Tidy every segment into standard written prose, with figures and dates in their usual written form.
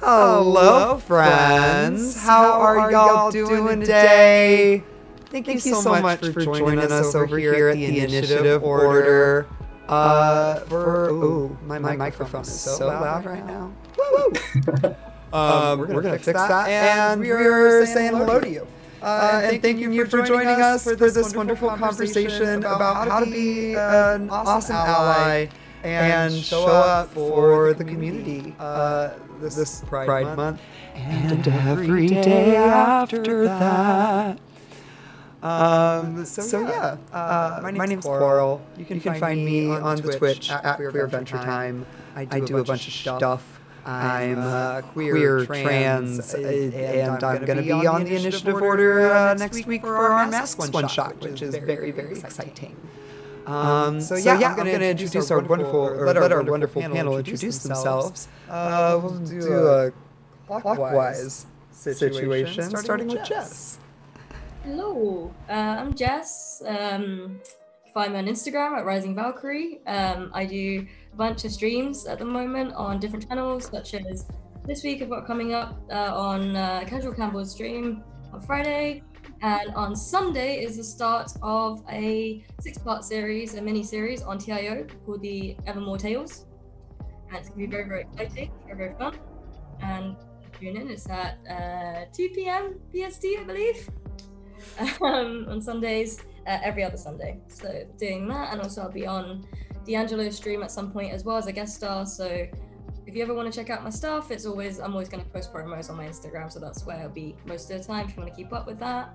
Hello, friends. How are y'all doing today? Thank you so much for joining us over here at the Initiative Order. My microphone is so loud right now. We're gonna fix that, and we're saying hello to you. And thank you for joining us for this wonderful conversation about how to be an awesome ally and show up for the community this Pride Month and every day after that. My name's Coral. You can find me on the Twitch at Queer Adventure Time. I do a bunch of stuff. I'm queer, trans, and I'm going to be on the Initiative Order next week for our Masks One Shot, which is very, very exciting. I'm going to introduce our wonderful, let our wonderful panel introduce themselves. We'll do a clockwise situation, starting with Jess. Hello, I'm Jess. Find me on Instagram at Rising Valkyrie. I do a bunch of streams at the moment on different channels, such as this week I've got coming up on Casual Campbell's stream on Friday. And on Sunday is the start of a 6-part series, a mini-series on TIO called the Evermore Tales. And it's going to be very, very exciting, very, very fun. And tune in, it's at 2 p.m. PST, I believe, on Sundays, every other Sunday. So doing that, and also I'll be on D'Angelo's stream at some point as well as a guest star. So if you ever want to check out my stuff, I'm always going to post promos on my Instagram, so that's where I'll be most of the time if you want to keep up with that.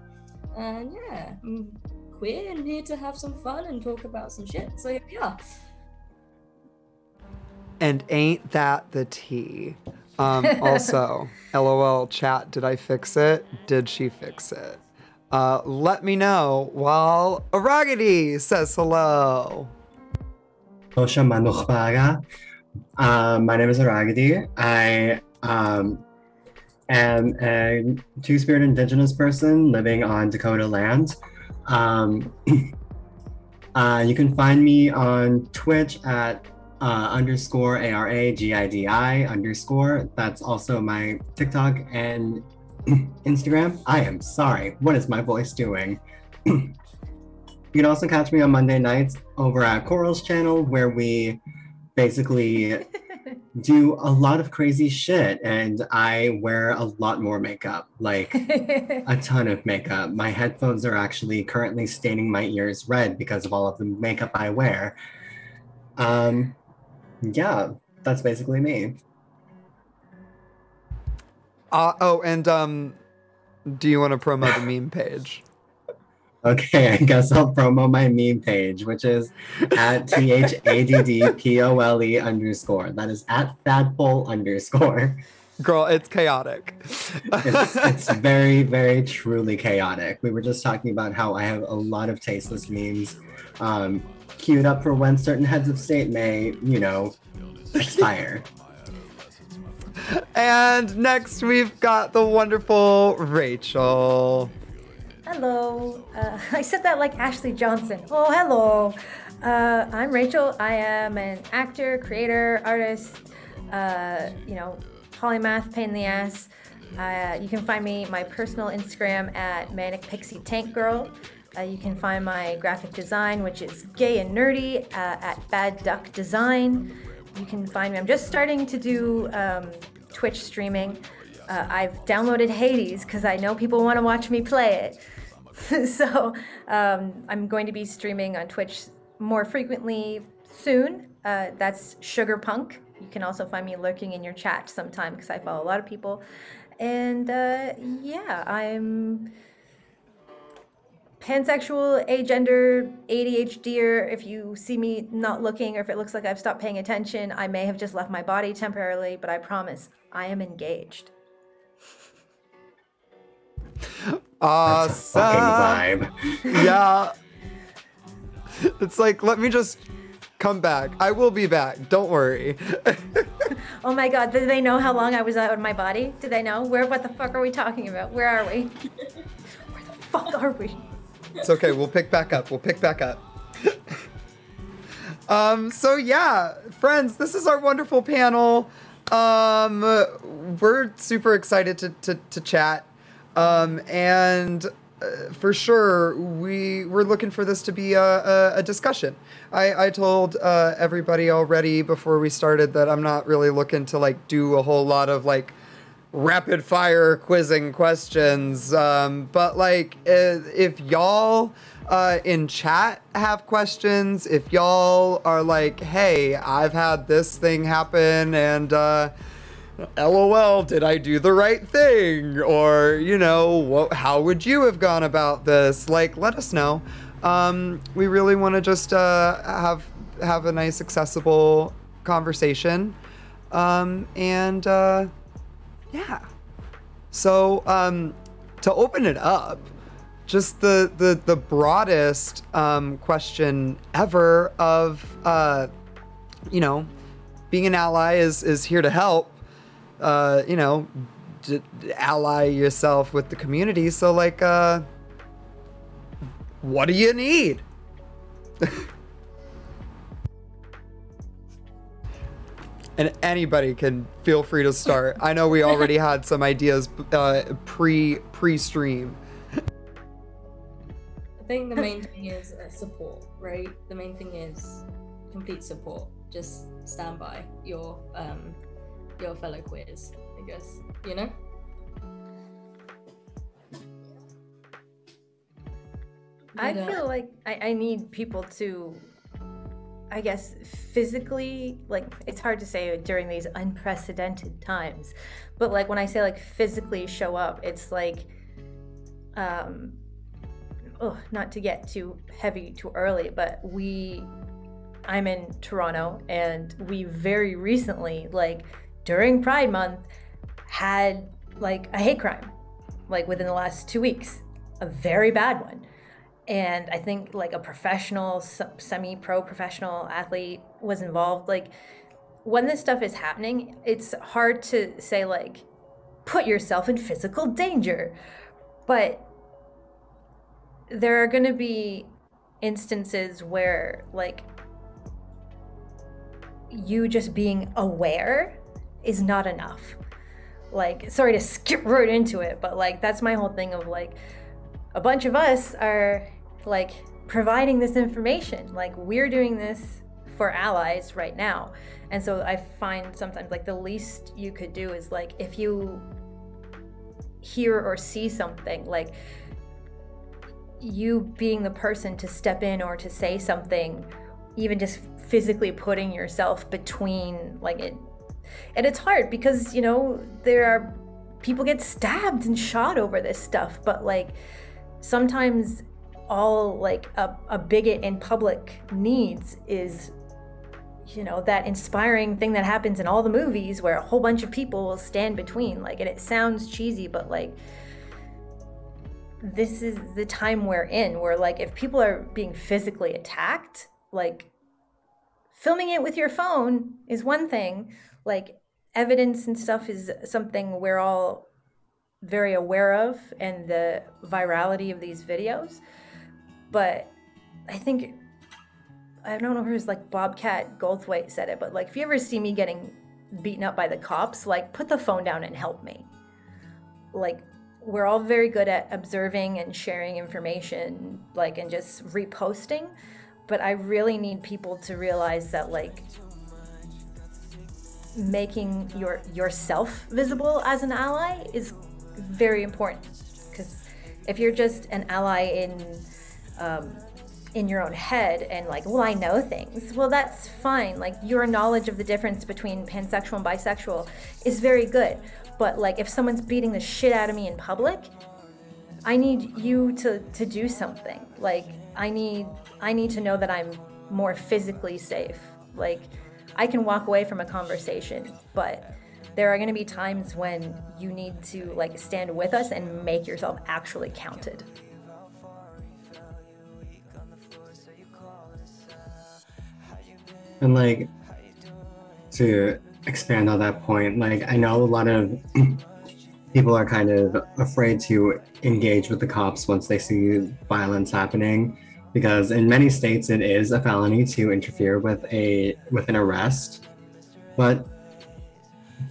And yeah, I'm queer and here to have some fun and talk about some shit. So yeah. And ain't that the tea? Also, LOL chat, did I fix it? Did she fix it? Let me know while Aragidi says hello. My name is Aragidi. I am a two-spirit indigenous person living on Dakota land. You can find me on Twitch at _ARAGIDI_. That's also my TikTok and Instagram. I am sorry. What is my voice doing? You can also catch me on Monday nights over at Coral's channel, where we basically do a lot of crazy shit, and I wear a lot more makeup, like a ton of makeup. My headphones are actually currently staining my ears red because of all of the makeup I wear. Yeah, that's basically me. Do you want to promo the meme page? Okay, I guess I'll promo my meme page, which is at THADDPOLE_. That is at @thadpole_. Girl, it's chaotic. It's very, very truly chaotic. We were just talking about how I have a lot of tasteless memes queued up for when certain heads of state may, expire. And next we've got the wonderful Rachel. Hello. I said that like Ashley Johnson. Oh, hello. I'm Rachel. I am an actor, creator, artist, polymath, pain in the ass. You can find me, my personal Instagram at Manic Pixie Tank Girl. You can find my graphic design, which is gay and nerdy, at Bad Duck Design. You can find me. I'm just starting to do Twitch streaming. I've downloaded Hades because I know people want to watch me play it. So I'm going to be streaming on Twitch more frequently soon. That's Sugar Punk. You can also find me lurking in your chat sometime because I follow a lot of people. And I'm pansexual, agender, ADHDer. If you see me not looking or if it looks like I've stopped paying attention, I may have just left my body temporarily, but I promise I am engaged. Awesome. Fucking vibe. Yeah. It's like, let me just come back. I will be back. Don't worry. Oh my God, did they know how long I was out of my body? Did they know? What the fuck are we talking about? Where are we? Where the fuck are we? It's okay. We'll pick back up. So yeah, friends, this is our wonderful panel. we're super excited to chat, and for sure we're looking for this to be a discussion. I told everybody already before we started that I'm not really looking to like do a whole lot of like rapid fire quizzing questions, but like if y'all in chat have questions, if y'all are like, hey, I've had this thing happen and LOL, did I do the right thing? Or, you know, how would you have gone about this? Like, let us know. We really want to just have a nice, accessible conversation. Yeah. So, to open it up, just the broadest question ever of, you know, being an ally is here to help. You know, ally yourself with the community. So like, what do you need? And anybody can feel free to start. I know we already had some ideas pre-stream. I think the main thing is support, right? The main thing is complete support. Just stand by your fellow queers, I guess, you know? I feel like I need people to, I guess, physically, like, it's hard to say during these unprecedented times, but like when I say like physically show up, it's like, not to get too heavy too early, but I'm in Toronto, and we very recently, like, during Pride Month, had like a hate crime, like within the last 2 weeks, a very bad one. And I think like a professional, semi-pro professional athlete was involved. Like, when this stuff is happening, it's hard to say like, put yourself in physical danger. But there are gonna be instances where like, you just being aware is not enough. Like, sorry to skip right into it, but like, that's my whole thing of like, a bunch of us are like providing this information. Like, we're doing this for allies right now. And so I find sometimes like the least you could do is like, if you hear or see something, like you being the person to step in or to say something, even just physically putting yourself between like it. And it's hard because, you know, there are people get stabbed and shot over this stuff, but like sometimes all like a bigot in public needs is, you know, that inspiring thing that happens in all the movies where a whole bunch of people will stand between, like, and it sounds cheesy, but like, this is the time we're in, where like, if people are being physically attacked, like, filming it with your phone is one thing. Like, evidence and stuff is something we're all very aware of, and the virality of these videos. But I think, I don't know if it was like Bobcat Goldthwait said it, but like, if you ever see me getting beaten up by the cops, like, put the phone down and help me. Like, we're all very good at observing and sharing information, like, and just reposting. But I really need people to realize that like, making yourself visible as an ally is very important. Because if you're just an ally in your own head and like, well, I know things, well, that's fine. Like, your knowledge of the difference between pansexual and bisexual is very good. But like, if someone's beating the shit out of me in public, I need you to do something. Like, I need to know that I'm more physically safe. Like, I can walk away from a conversation, but there are going to be times when you need to like stand with us and make yourself actually counted. And like, to expand on that point, like, I know a lot of people are kind of afraid to engage with the cops once they see violence happening, because in many states it is a felony to interfere with an arrest. But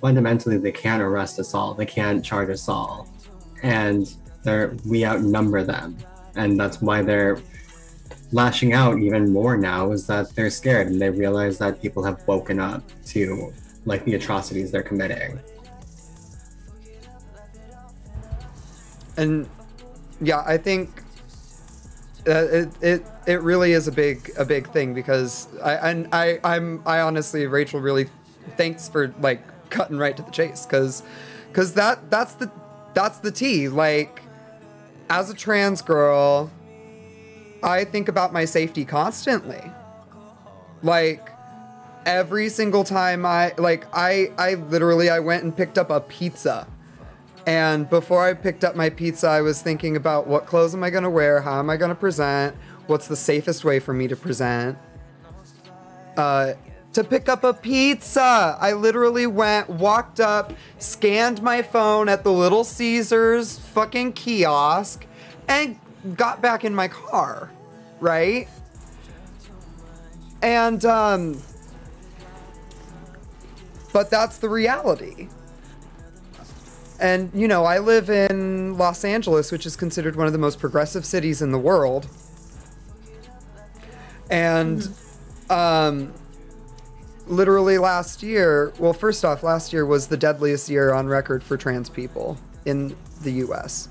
fundamentally they can't arrest us all, they can't charge us all, and we outnumber them, and that's why they're lashing out even more now, is that they're scared and they realize that people have woken up to like the atrocities they're committing. And yeah, I think it really is a big thing, because I honestly, Rachel, really thanks for like cutting right to the chase, because that's the tea. Like, as a trans girl, I think about my safety constantly. Like, every single time I literally went and picked up a pizza. And before I picked up my pizza, I was thinking about what clothes am I going to wear? How am I going to present? What's the safest way for me to present? To pick up a pizza, I literally walked up, scanned my phone at the Little Caesars fucking kiosk, and got back in my car, right? And, but that's the reality. And, you know, I live in Los Angeles, which is considered one of the most progressive cities in the world. And, literally last year, well, first off, last year was the deadliest year on record for trans people in the US.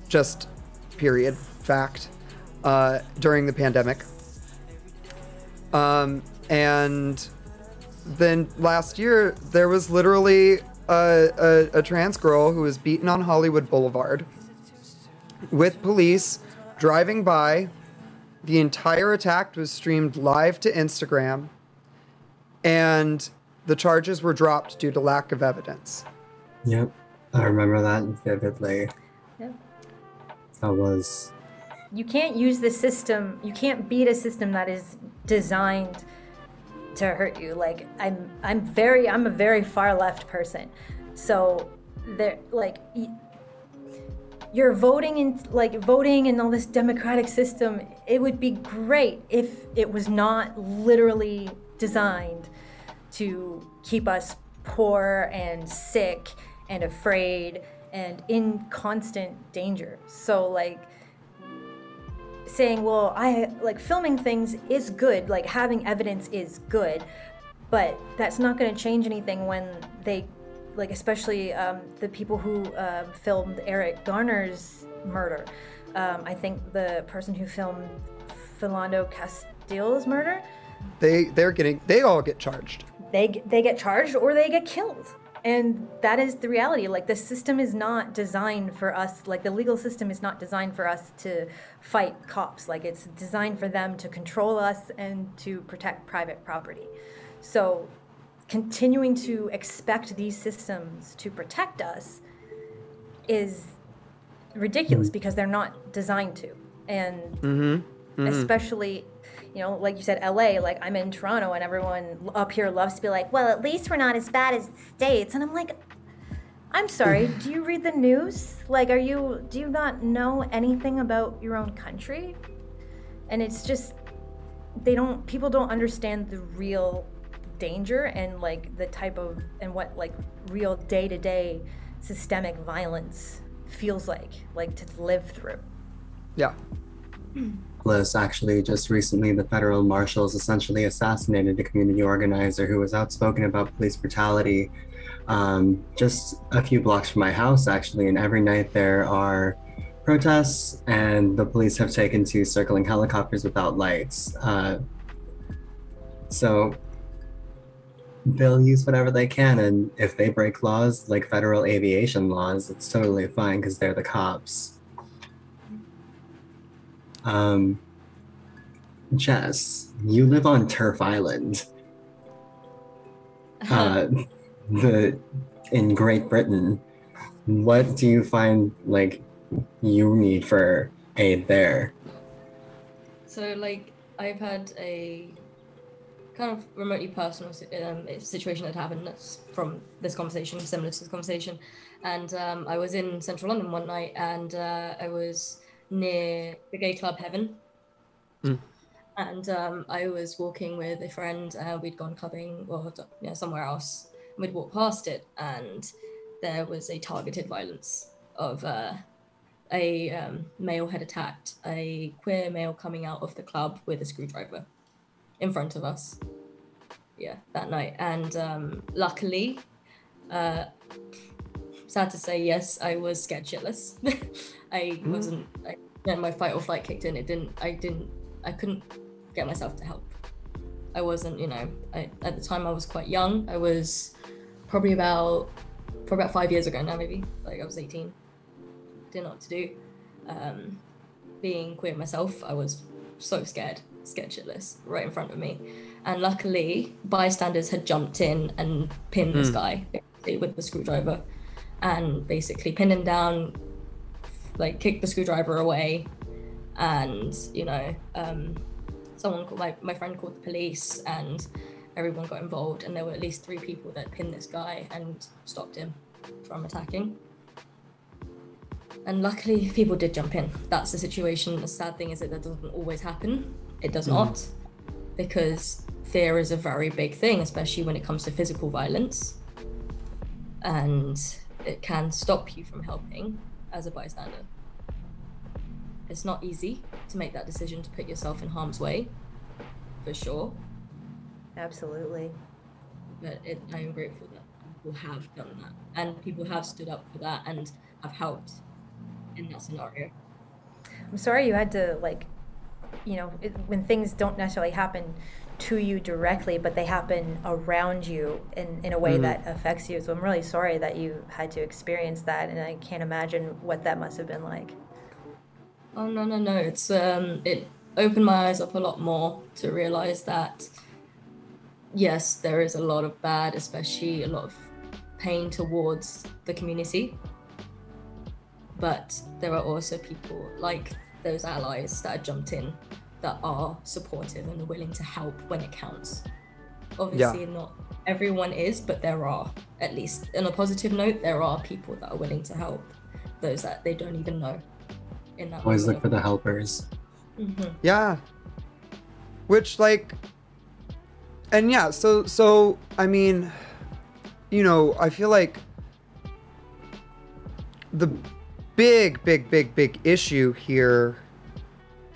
Just period, fact, during the pandemic. And then last year, there was literally a trans girl who was beaten on Hollywood Boulevard with police driving by. The entire attack was streamed live to Instagram, and the charges were dropped due to lack of evidence. Yep, I remember that vividly. Yep. That was... You can't use the system, you can't beat a system that is designed to hurt you. Like, I'm a very far left person. So there, like, you're voting in all this democratic system. It would be great if it was not literally designed to keep us poor and sick and afraid and in constant danger. So like, saying, well, filming things is good, like having evidence is good, but that's not going to change anything when they, like, especially the people who filmed Eric Garner's murder. I think the person who filmed Philando Castile's murder, they all get charged. They get charged or they get killed. And that is the reality. Like, the system is not designed for us, like the legal system is not designed for us to fight cops. Like, it's designed for them to control us and to protect private property. So continuing to expect these systems to protect us is ridiculous because they're not designed to. And especially, you know, like you said, LA, like I'm in Toronto and everyone up here loves to be like, well, at least we're not as bad as the States. And I'm like, I'm sorry, do you read the news? Like, do you not know anything about your own country? And it's just, people don't understand the real danger and like the type of, and what like real day-to-day systemic violence feels like to live through. Yeah. Actually, just recently, the federal marshals essentially assassinated a community organizer who was outspoken about police brutality just a few blocks from my house, actually. And every night there are protests, and the police have taken to circling helicopters without lights. So they'll use whatever they can, and if they break laws like federal aviation laws, it's totally fine because they're the cops. Jess, you live on Turf Island, in Great Britain. What do you find like you need for aid there? So like, I've had a kind of remotely personal situation that happened that's from this conversation, similar to this conversation. And I was in central London one night, and I was near the gay club Heaven. And I was walking with a friend. We'd gone clubbing, well, somewhere else. we'd walk past it, and there was a targeted violence of a male had attacked a queer male coming out of the club with a screwdriver in front of us. Yeah, that night. And luckily, sad to say, yes, I was scared shitless. I wasn't. Then my fight or flight kicked in. I couldn't get myself to help. I wasn't. At the time I was quite young. I was probably about 5 years ago now, maybe. Like I was 18. Didn't know what to do. Being queer myself, I was so scared shitless, right in front of me. And luckily, bystanders had jumped in and pinned this guy with the screwdriver, and basically pinned him down, like kicked the screwdriver away, and someone called my friend called the police, and everyone got involved, and there were at least 3 people that pinned this guy and stopped him from attacking. And luckily, people did jump in. That's the situation. The sad thing is that doesn't always happen. It does not, because fear is a very big thing, especially when it comes to physical violence. And it can stop you from helping as a bystander. It's not easy to make that decision to put yourself in harm's way, for sure. Absolutely. But I am grateful that people have done that, and people have stood up for that and have helped in that scenario. I'm sorry you had to, when things don't necessarily happen to you directly, but they happen around you in a way that affects you. So I'm really sorry that you had to experience that, and I can't imagine what that must have been like. Oh, no. It's it opened my eyes up a lot more to realize that, yes, there is a lot of bad, especially a lot of pain towards the community. But there are also people like those allies that have jumped in that are supportive and are willing to help when it counts. Obviously, not everyone is, but there are, at least on a positive note, there are people that are willing to help those that they don't even know. In that always look for the helpers. Yeah. Which so I mean, I feel like the big issue here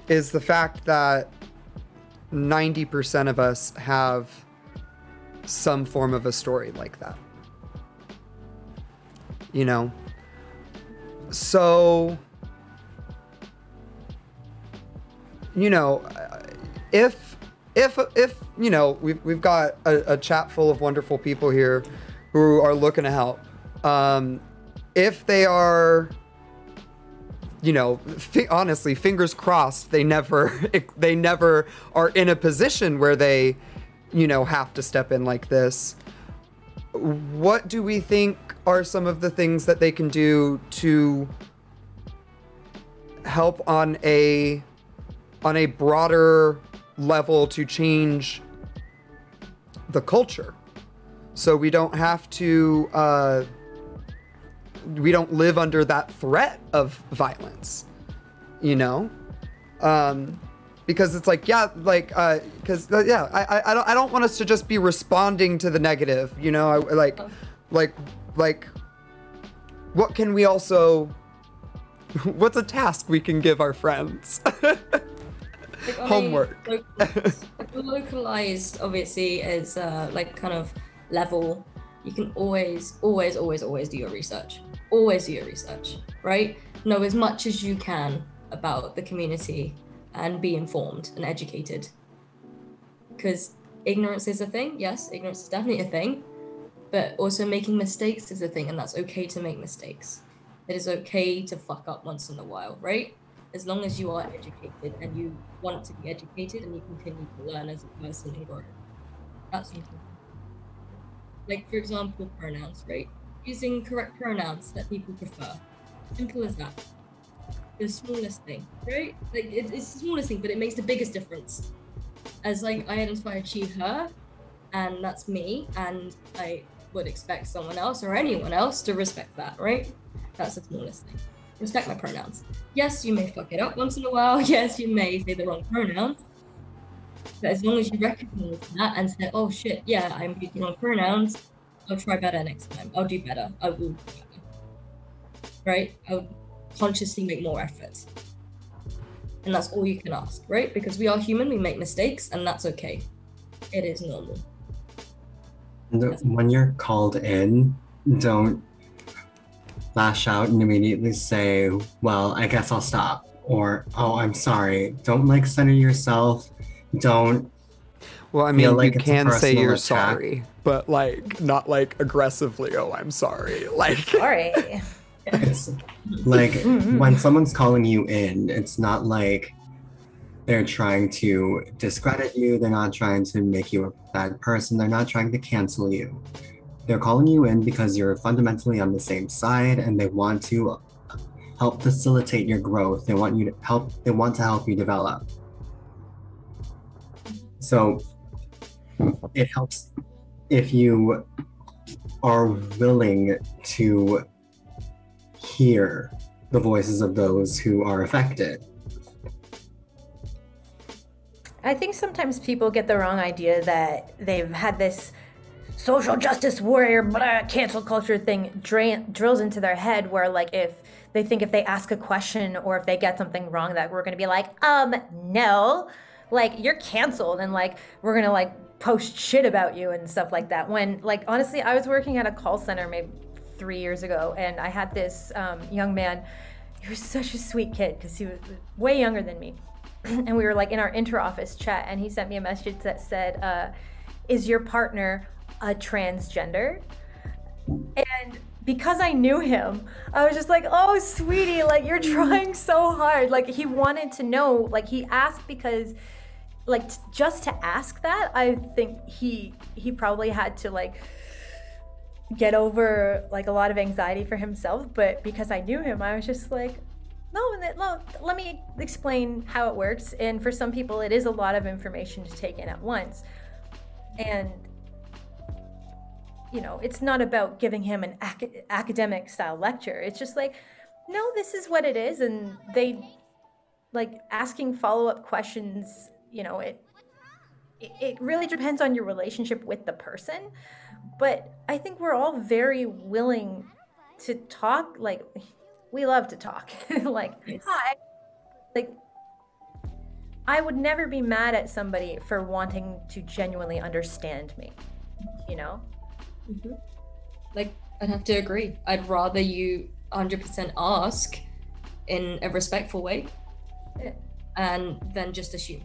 is the fact that 90% of us have some form of a story like that. So, if we've got a chat full of wonderful people here who are looking to help, if they are, honestly, fingers crossed, they never are in a position where they, have to step in like this. What do we think are some of the things that they can do to help on a broader level to change the culture, so we don't have to we don't live under that threat of violence, because it's I don't want us to just be responding to the negative, what can we also, what's a task we can give our friends? Homework. Localized, obviously, is kind of level. You can always do your research. Always do your research, right? Know as much as you can about the community and be informed and educated. Because ignorance is a thing. Yes, ignorance is definitely a thing. But also making mistakes is a thing, and that's okay to make mistakes. It is okay to fuck up once in a while, right? As long as you are educated and you want to be educated and you continue to learn as a person and grow. That's important. Like, for example, pronouns, right? Using correct pronouns that people prefer. Simple as that. The smallest thing, right? It's the smallest thing, but it makes the biggest difference. As I identify she, her, and that's me, and I would expect someone else or anyone else to respect that, right? That's the smallest thing. Respect my pronouns. Yes, you may fuck it up once in a while. Yes, you may say the wrong pronouns. But as long as you recognize that and say, oh shit, yeah, I'm using the wrong pronouns, I'll try better next time. I'll do better. I will do better. Right? I'll consciously make more efforts. And that's all you can ask, right? Because we are human, we make mistakes, and that's okay. It is normal. When you're called in, don't lash out and immediately say, well, I guess I'll stop. Or, oh, I'm sorry. Don't like center yourself. Don't. Well, I mean, like you can say you're attack. sorry, but like not like aggressively, oh, I'm sorry. Like Sorry. It's like when someone's calling you in, it's not like they're trying to discredit you. They're not trying to make you a bad person. They're not trying to cancel you. They're calling you in because you're fundamentally on the same side and they want to help facilitate your growth. They want to help you develop. So it helps if you are willing to hear the voices of those who are affected. I think sometimes people get the wrong idea that they've had this social justice warrior, cancel culture thing drills into their head where like if they ask a question or if they get something wrong that we're going to be like, no, like you're canceled and like we're going to like post shit about you and stuff like that. When like, honestly, I was working at a call center maybe 3 years ago and I had this young man. He was such a sweet kid because he was way younger than me. And we were like in our inter-office chat and he sent me a message that said, is your partner a transgender? And because I knew him, I was just like, oh, sweetie, like you're trying so hard. Like he wanted to know, like he asked because like just to ask that, I think he probably had to like get over like a lot of anxiety for himself. But because I knew him, I was just like, no, let me explain how it works. And for some people, it is a lot of information to take in at once. And, you know, it's not about giving him an academic style lecture. It's just like, no, this is what it is. And they like asking follow-up questions, you know, it really depends on your relationship with the person. But I think we're all very willing to talk. Like, we love to talk. Like, hi. Like, I would never be mad at somebody for wanting to genuinely understand me, you know? Mm-hmm. Like, I'd have to agree. I'd rather you 100% ask in a respectful way and then just assume.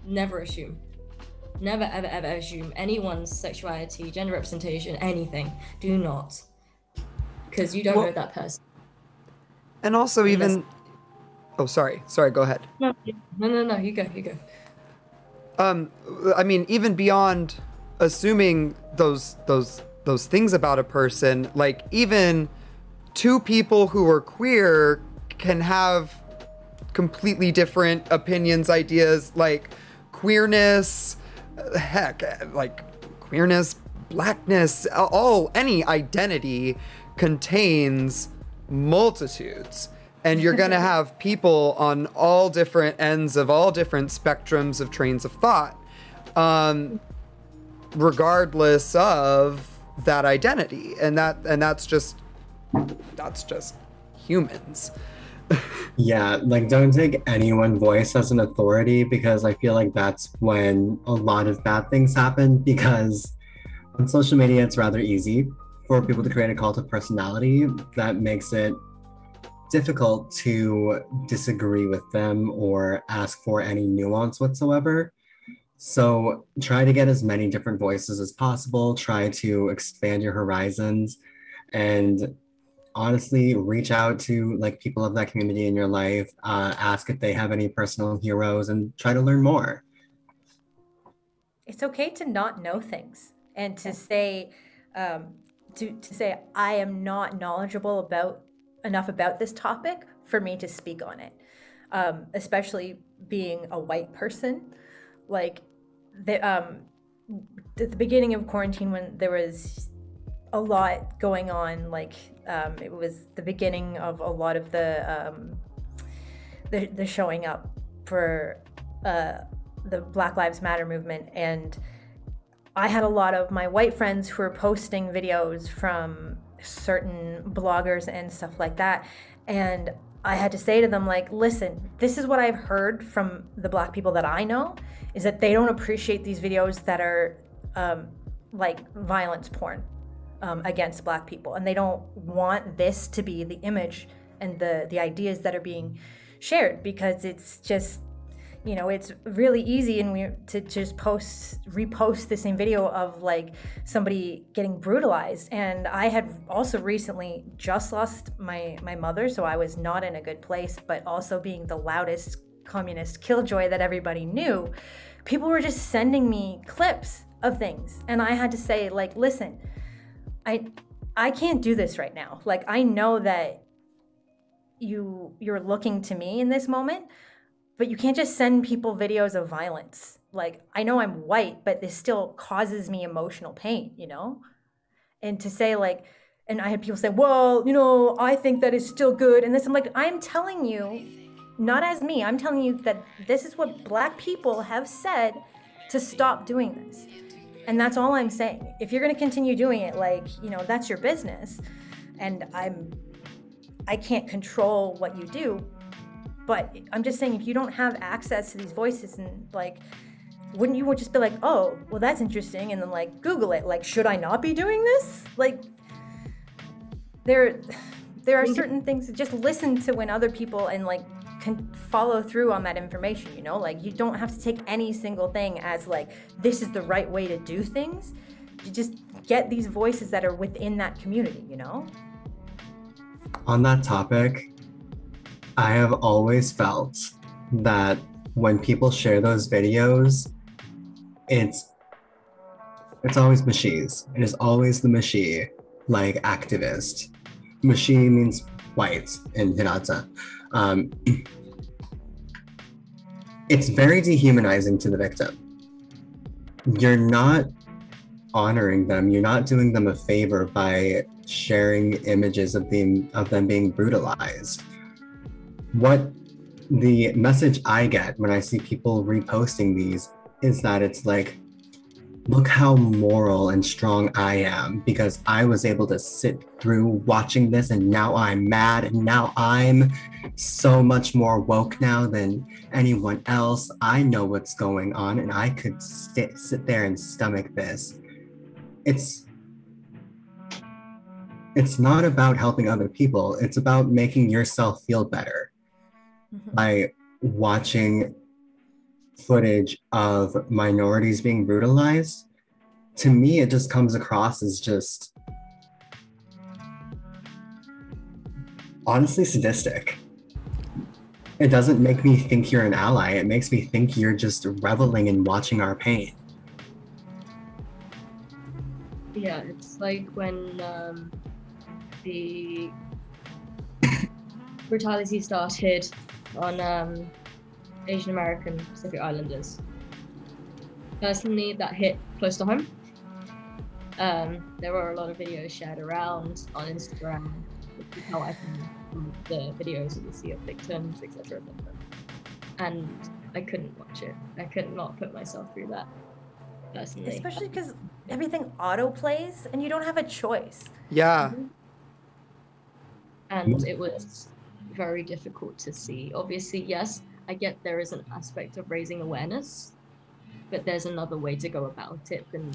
Never assume. Never, ever, ever assume anyone's sexuality, gender representation, anything. Do not. Because you don't know that person. And also even... Oh, sorry, go ahead. No, you go. I mean, even beyond assuming those things about a person, like even two people who are queer can have completely different opinions, ideas, like queerness, queerness, blackness, any identity contains multitudes. And you're going to have people on all different ends of all different spectrums of trains of thought, regardless of that identity. And that's just humans. Yeah, like don't take any one voice as an authority, because I feel like that's when a lot of bad things happen, because on social media it's rather easy for people to create a cult of personality that makes it difficult to disagree with them or ask for any nuance whatsoever. So try to get as many different voices as possible, try to expand your horizons, and honestly reach out to like people of that community in your life, ask if they have any personal heroes, and try to learn more. It's okay to not know things and to say to say I am not knowledgeable enough about this topic for me to speak on it, especially being a white person. Like at the beginning of quarantine, when there was a lot going on, like it was the beginning of a lot of the showing up for the Black Lives Matter movement, and I had a lot of my white friends who were posting videos from certain bloggers and stuff like that. And I had to say to them, like, listen, this is what I've heard from the Black people that I know, is that they don't appreciate these videos that are like violence porn against Black people. And they don't want this to be the image and the ideas that are being shared, because it's just, you know, it's really easy to just repost the same video of like somebody getting brutalized. And I had also recently just lost my mother, so I was not in a good place, but also being the loudest communist killjoy that everybody knew, people were just sending me clips of things. And I had to say, like, listen, I can't do this right now. Like, I know that you're looking to me in this moment, but you can't just send people videos of violence. Like, I know I'm white, but this still causes me emotional pain, you know? And to say, like, and I had people say, well, you know, I think that is still good. And this, I'm like, I'm telling you, not as me, I'm telling you that this is what Black people have said to stop doing this. And that's all I'm saying. If you're gonna continue doing it, like, you know, that's your business. And I can't control what you do. But I'm just saying, if you don't have access to these voices, and like, wouldn't you just be like, oh, well, that's interesting, and then like Google it, like, should I not be doing this? Like, there are certain things, just listen to when other people and like can follow through on that information, you know? Like, you don't have to take any single thing as like, this is the right way to do things. You just get these voices that are within that community, you know? On that topic, I have always felt that when people share those videos, it's always Mashi's. It is always the Mashi, like, activist. Mashi means white in Hirata. It's very dehumanizing to the victim. You're not honoring them. You're not doing them a favor by sharing images of them being brutalized. What the message I get when I see people reposting these is that it's like, look how moral and strong I am because I was able to sit through watching this, and now I'm mad, and now I'm so much more woke now than anyone else. I know what's going on, and I could sit there and stomach this. It's not about helping other people. It's about making yourself feel better. By watching footage of minorities being brutalized, to me, it just comes across as just honestly sadistic. It doesn't make me think you're an ally. It makes me think you're just reveling in watching our pain. Yeah, it's like when the brutality started on Asian American Pacific Islanders. Personally, that hit close to home. There were a lot of videos shared around on Instagram, which is how I found the videos you see of victims, etc. And I couldn't watch it. I could not put myself through that, personally. Especially because everything auto-plays and you don't have a choice. Yeah. And it was very difficult to see. Obviously, yes, I get there is an aspect of raising awareness, but there's another way to go about it than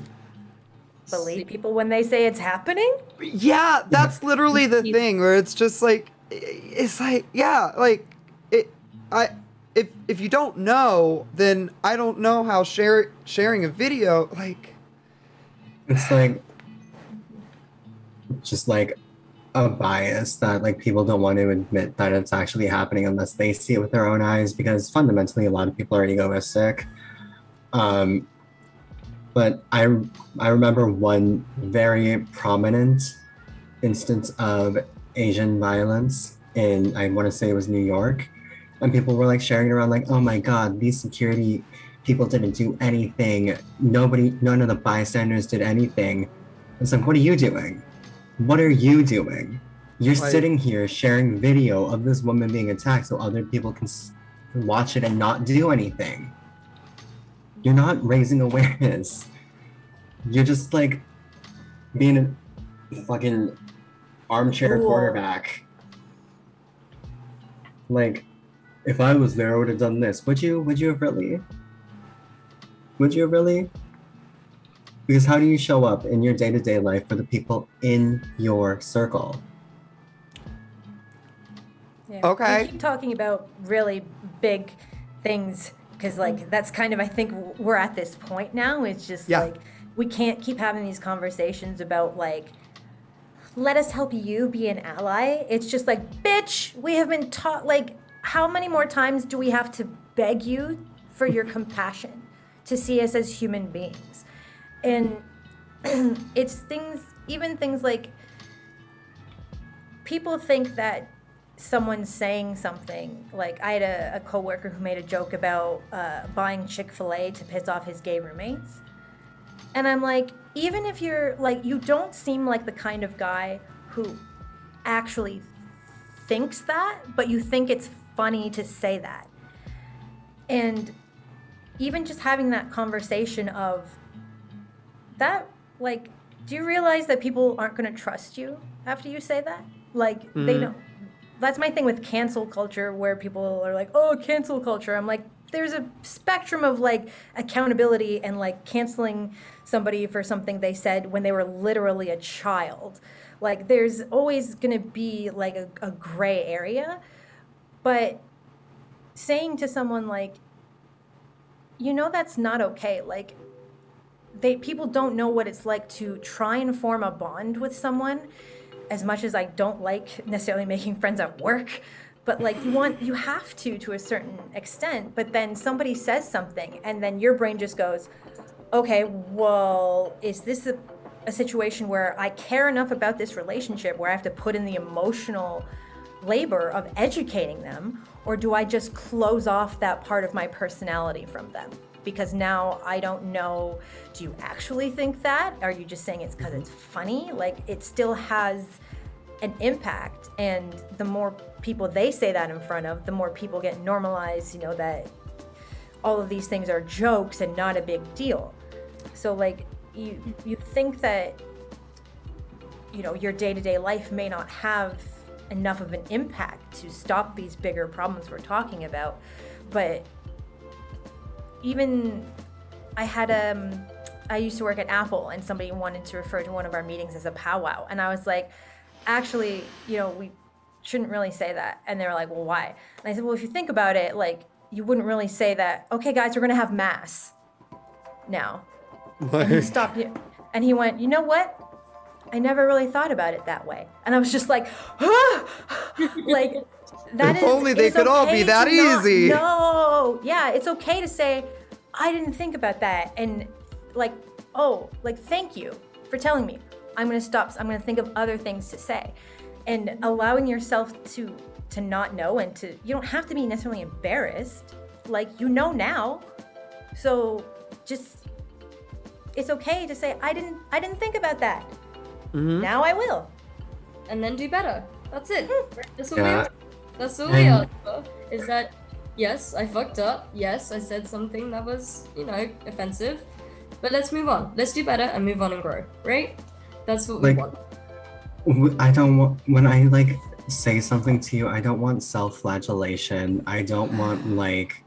believe people when they say it's happening. Yeah, that's literally the thing, where it's just like, it's like, yeah, like if you don't know, then I don't know how sharing a video, like, it's like just like a bias that like people don't want to admit that it's actually happening unless they see it with their own eyes, because fundamentally a lot of people are egoistic. But I remember one very prominent instance of Asian violence in, I want to say it was New York, and people were like sharing it around like, oh my God, these security people didn't do anything. None of the bystanders did anything. It's like, what are you doing? What are you doing? You're sitting here sharing video of this woman being attacked so other people can watch it and not do anything. You're not raising awareness. You're just like being a fucking armchair quarterback. Like, if I was there, I would have done this. Would you have really? Would you really? Because how do you show up in your day-to-day life for the people in your circle? Yeah. Okay. We keep talking about really big things because, like, that's kind of, I think we're at this point now. It's just like, we can't keep having these conversations about, like, let us help you be an ally. It's just like, bitch, we have been taught, like, how many more times do we have to beg you for your compassion to see us as human beings? And it's things, even things like, people think that someone's saying something. Like, I had a coworker who made a joke about buying Chick-fil-A to piss off his gay roommates. And I'm like, even if you're, like, you don't seem like the kind of guy who actually thinks that, but you think it's funny to say that. And even just having that conversation of that, like, do you realize that people aren't going to trust you after you say that? Like, they don't. That's my thing with cancel culture, where people are like, oh, cancel culture. I'm like, there's a spectrum of, like, accountability and, like, canceling somebody for something they said when they were literally a child. Like, there's always going to be, like, a gray area. But saying to someone, like, you know, that's not okay. Like, people don't know what it's like to try and form a bond with someone. As much as I don't like necessarily making friends at work, but, like, you have to a certain extent, but then somebody says something and then your brain just goes, okay, well, is this a situation where I care enough about this relationship where I have to put in the emotional labor of educating them, or do I just close off that part of my personality from them? Because now I don't know, do you actually think that? Are you just saying it's because it's funny? Like, it still has an impact, and the more people they say that in front of, the more people get normalized, you know, that all of these things are jokes and not a big deal. So, like, you think that, you know, your day-to-day life may not have enough of an impact to stop these bigger problems we're talking about, but even I used to work at Apple, and somebody wanted to refer to one of our meetings as a powwow, and I was like, actually, you know, we shouldn't really say that. And they were like, well, why? And I said, well, if you think about it, like, you wouldn't really say that, okay, guys, we're gonna have mass now. And he stopped, and he went, you know what? I never really thought about it that way. And I was just like, ah! Like, that if only they could all be that easy. No, yeah, it's okay to say, I didn't think about that. And, like, oh, like, thank you for telling me. I'm gonna stop, I'm gonna think of other things to say. And allowing yourself to not know, and you don't have to be necessarily embarrassed. Like, you know now. So just, it's okay to say, I didn't think about that. Now I will. And then do better. That's it. That's what we are. That's all we are. Is that, yes, I fucked up. Yes, I said something that was, you know, offensive. But let's move on. Let's do better and move on and grow, right? That's what we want. I don't want, when I, like, say something to you, I don't want self-flagellation. I don't want, like,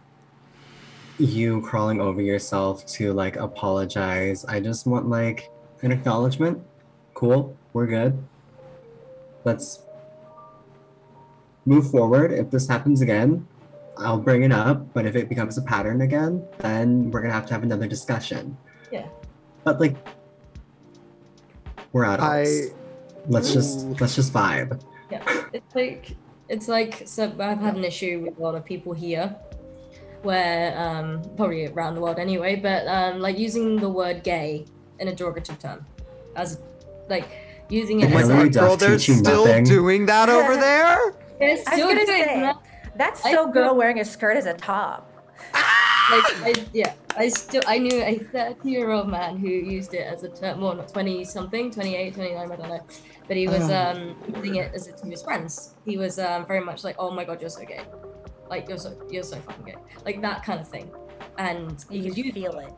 you crawling over yourself to, like, apologize. I just want, like, an acknowledgement. Cool, we're good. Let's move forward. If this happens again, I'll bring it up. But if it becomes a pattern again, then we're gonna have to have another discussion. Yeah. But, like, we're adults. Let's just vibe. Yeah, it's like so I've had an issue with a lot of people here, where probably around the world anyway, but like using the word gay in a derogative term, as like using it as a girl. They're still doing that over there. They're still doing that. That's so girl wearing a skirt as a top. I knew a 30-year-old man who used it as a term, well, not 20-something, 28, 29, I don't know, but he was using it as to his friends. He was very much like, oh my god, you're so gay, like you're so fucking gay, like that kind of thing. And you could feel it.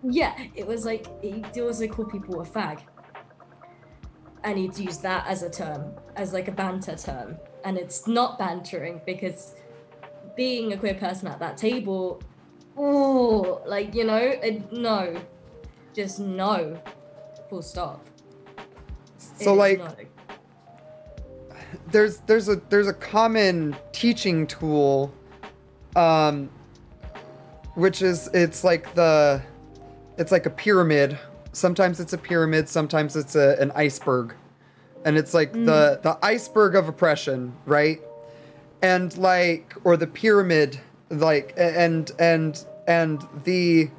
Yeah, it was like he'd also call people a fag, and he'd use that as a term, as like a banter term, and it's not bantering because being a queer person at that table, oh, like, you know, no, just no, full stop. So like, there's a common teaching tool, which is it's like a pyramid. Sometimes it's a pyramid, sometimes it's an iceberg, and it's like the iceberg of oppression, right? And like, or the pyramid, like, and the,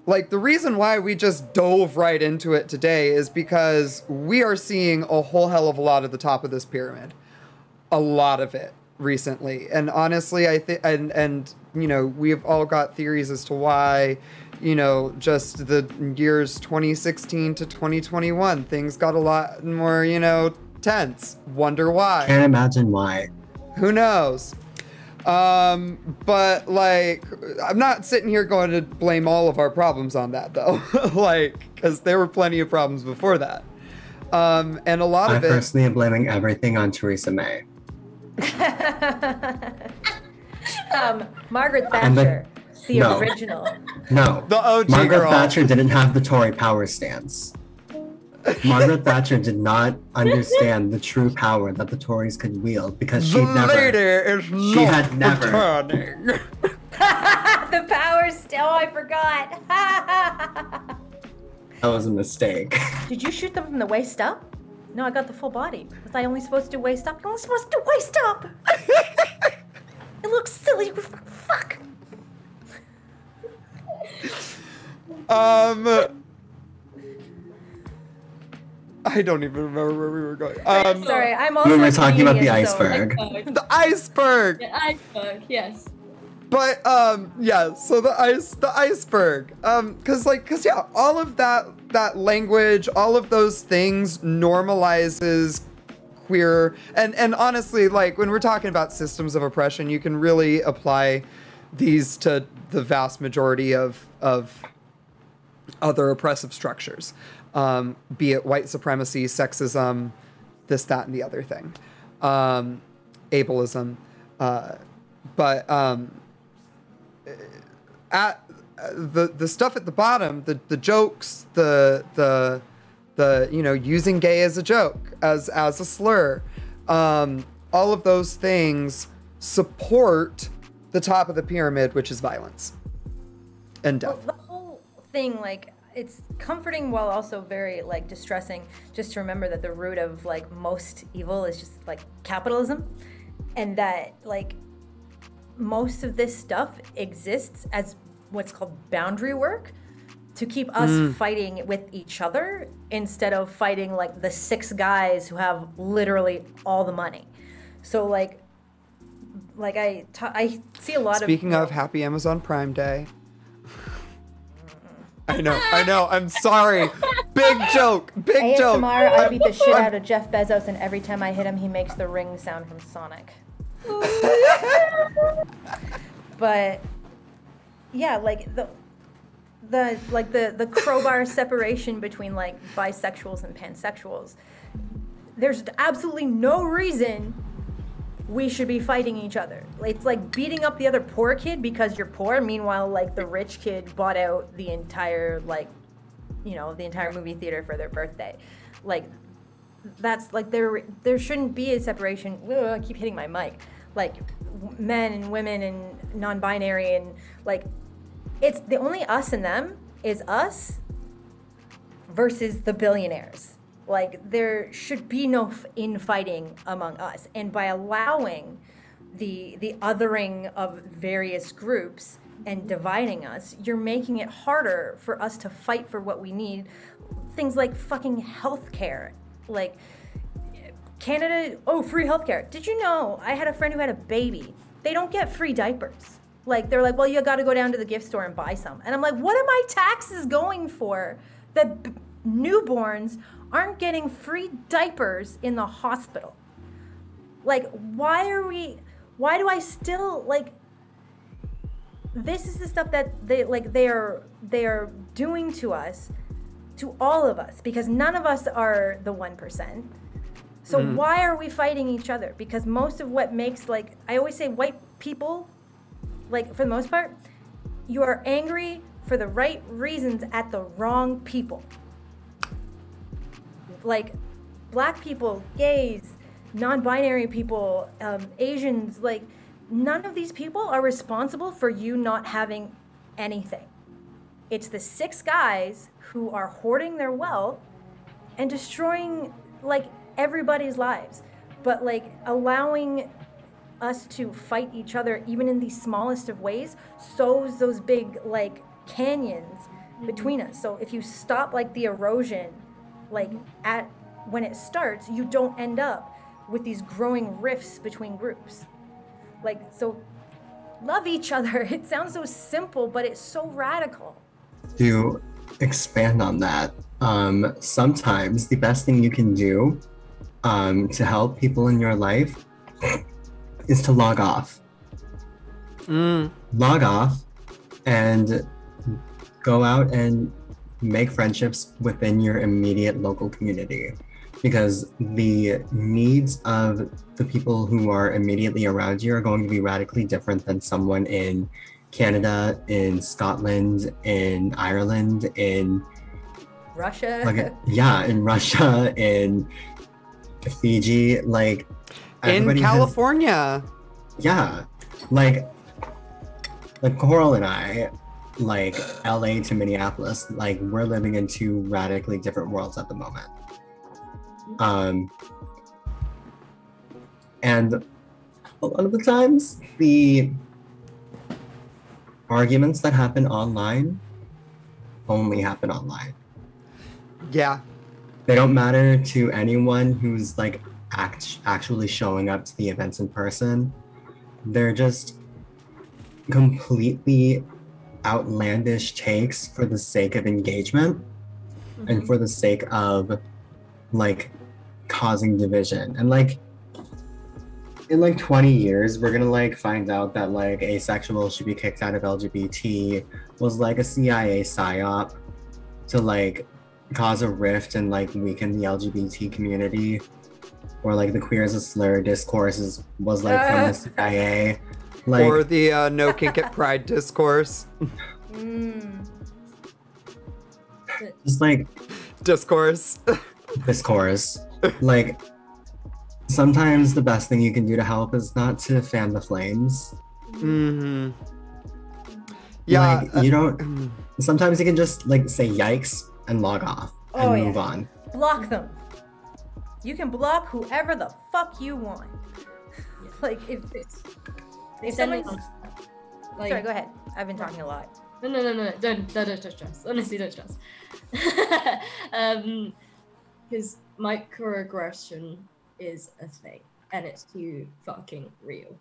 like, the reason why we just dove right into it today is because we are seeing a whole hell of a lot of the top of this pyramid, a lot of it recently. And honestly, I think, and you know, we've all got theories as to why, you know, just the years 2016 to 2021, things got a lot more, you know, tense. Wonder why. Can't imagine why. Who knows? But like, I'm not sitting here going to blame all of our problems on that though. Like, because there were plenty of problems before that. And a lot of it. I personally am blaming everything on Theresa May. Margaret Thatcher, the original. No. The OG Margaret girl. Thatcher didn't have the Tory power stance. Margaret Thatcher did not understand the true power that the Tories could wield because she had never. Returning. The power still, I forgot. That was a mistake. Did you shoot them from the waist up? No, I got the full body. Was I only supposed to do waist up? I'm only supposed to do waist up. It looks silly. Fuck. I don't even remember where we were going. Sorry, I'm also. We were talking about the iceberg. The iceberg. The iceberg, yes. But yeah, so the iceberg, cause yeah, all of that language, all of those things normalizes queer, and honestly, like when we're talking about systems of oppression, you can really apply these to the vast majority of other oppressive structures, be it white supremacy, sexism, this, that, and the other thing, ableism, but at the stuff at the bottom, the jokes, the you know, using gay as a joke, as a slur, all of those things support the top of the pyramid, which is violence and death. Well, the whole thing, like, it's comforting while also very, like, distressing, just to remember that the root of, like, most evil is just, like, capitalism, and that, like, most of this stuff exists as what's called boundary work to keep us fighting with each other instead of fighting like the 6 guys who have literally all the money. So like I see a lot of. Speaking of, happy Amazon Prime Day. I know. I'm sorry. Big joke. Big joke. ASMR, I beat the shit out of Jeff Bezos, and every time I hit him, he makes the ring sound from Sonic. But yeah, like the crowbar separation between like bisexuals and pansexuals, there's absolutely no reason we should be fighting each other. It's like beating up the other poor kid because you're poor, meanwhile like the rich kid bought out the entire, like, you know, the entire movie theater for their birthday. Like, that's like, there shouldn't be a separation. Ugh, I keep hitting my mic. Like men and women and non-binary, and like, it's the only us and them is us versus the billionaires. Like, there should be no infighting among us. And by allowing the othering of various groups and dividing us, you're making it harder for us to fight for what we need. Things like fucking healthcare. Like, Canada, free healthcare. Did you know, I had a friend who had a baby. They don't get free diapers. Like, they're like, well, you gotta go down to the gift store and buy some. And I'm like, what are my taxes going for that newborns aren't getting free diapers in the hospital? Like, why do I still, like, this is the stuff that they are doing to us, to all of us, because none of us are the 1%. So why are we fighting each other? Because most of what makes, like, I always say, white people, like, for the most part, you are angry for the right reasons at the wrong people. Like, black people, gays, non-binary people, Asians, like, none of these people are responsible for you not having anything. It's the 6 guys who are hoarding their wealth and destroying, like, everybody's lives, but, like, allowing us to fight each other even in the smallest of ways sows those big, like, canyons between us. So if you stop, like, the erosion, like, when it starts, you don't end up with these growing rifts between groups. Like, so love each other. It sounds so simple, but it's so radical. To expand on that, sometimes the best thing you can do to help people in your life is to log off. Log off and go out and make friendships within your immediate local community, because the needs of the people who are immediately around you are going to be radically different than someone in Canada, in Scotland, in Ireland, in Russia. Like, yeah, in Russia, in Fiji, like, in California. Like Coral and I, like, LA to Minneapolis, like, we're living in 2 radically different worlds at the moment. And a lot of the times, the arguments that happen online only happen online. Yeah. They don't matter to anyone who's, like, actually showing up to the events in person. They're just completely outlandish takes for the sake of engagement and for the sake of, like, causing division. And, like, in, like, 20 years, we're gonna, like, find out that, like, asexual should be kicked out of LGBT was, like, a CIA psyop to, like, cause a rift and, like, weaken the LGBT community, or, like, the queer as a slur discourse was, like, from the CIA, like, or the no kink at pride discourse. Just, like, discourse. Like, sometimes the best thing you can do to help is not to fan the flames. Yeah, like, you don't. Sometimes you can just, like, say yikes and log off and move on. Block them. You can block whoever the fuck you want. Like, if someone's... Like, Sorry, go ahead. I've been talking a lot. No. Don't stress. Honestly, don't stress. Because microaggression is a thing, and it's too fucking real.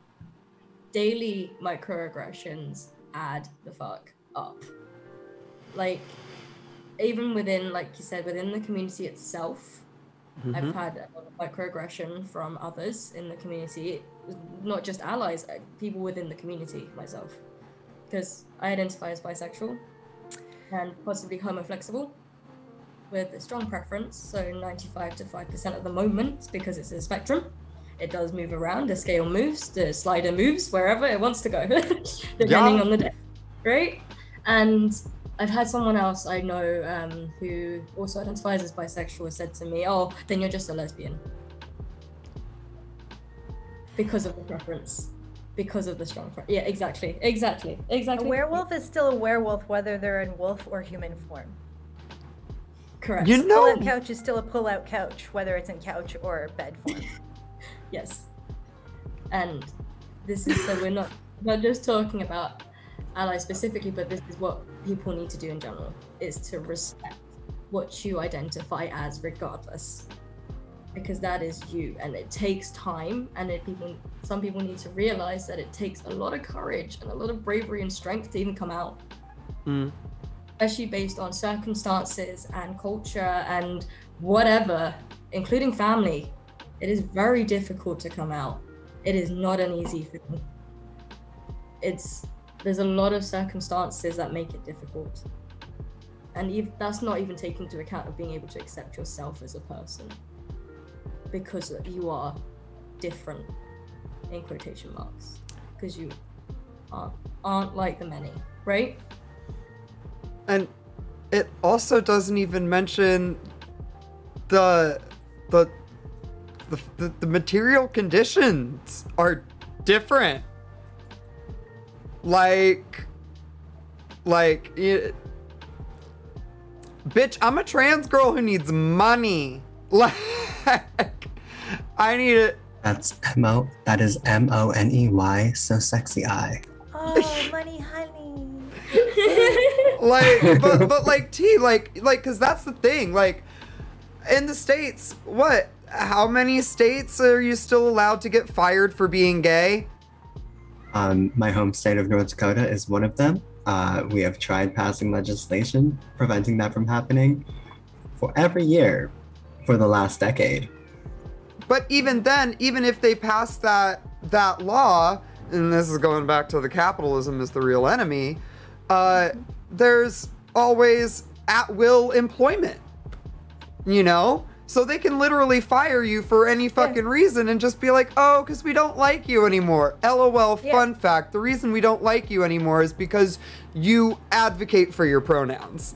Daily microaggressions add the fuck up. Like, even within, like you said, within the community itself, I've had a lot of microaggression from others in the community, not just allies, people within the community, myself. Because I identify as bisexual and possibly homoflexible with a strong preference, so 95 to 5% at the moment, because it's a spectrum. It does move around, the scale moves, the slider moves wherever it wants to go, depending on the day, right? And I've had someone else I know who also identifies as bisexual said to me, oh, then you're just a lesbian. Because of the preference. Because of the strong preference. Yeah, exactly. A werewolf is still a werewolf whether they're in wolf or human form. Correct. You know, Pull-out couch is still a pull-out couch, whether it's in couch or bed form. Yes. And this is, so we're not just talking about allies specifically, but this is what people need to do in general, is to respect what you identify as regardless. Because that is you, and it takes time, and some people need to realize that it takes a lot of courage and a lot of bravery and strength to even come out. Especially based on circumstances and culture and whatever, including family. It is very difficult to come out. It is not an easy thing. It's there's a lot of circumstances that make it difficult. And that's not even taking into account of being able to accept yourself as a person, because you are different, in quotation marks, because you aren't like the many, right? And it also doesn't even mention the material conditions are different. Bitch, I'm a trans girl who needs money. Like, I need it. That is MONEY, so sexy eye. Oh, money, honey. Like, but like T, like, cause that's the thing. Like, in the States, how many states are you still allowed to get fired for being gay? My home state of North Dakota is one of them. We have tried passing legislation preventing that from happening for every year for the last decade. But even then, even if they pass that law, and this is going back to the capitalism is the real enemy, there's always at-will employment, you know? So they can literally fire you for any fucking reason and just be like, oh, because we don't like you anymore. LOL, fun fact, the reason we don't like you anymore is because you advocate for your pronouns.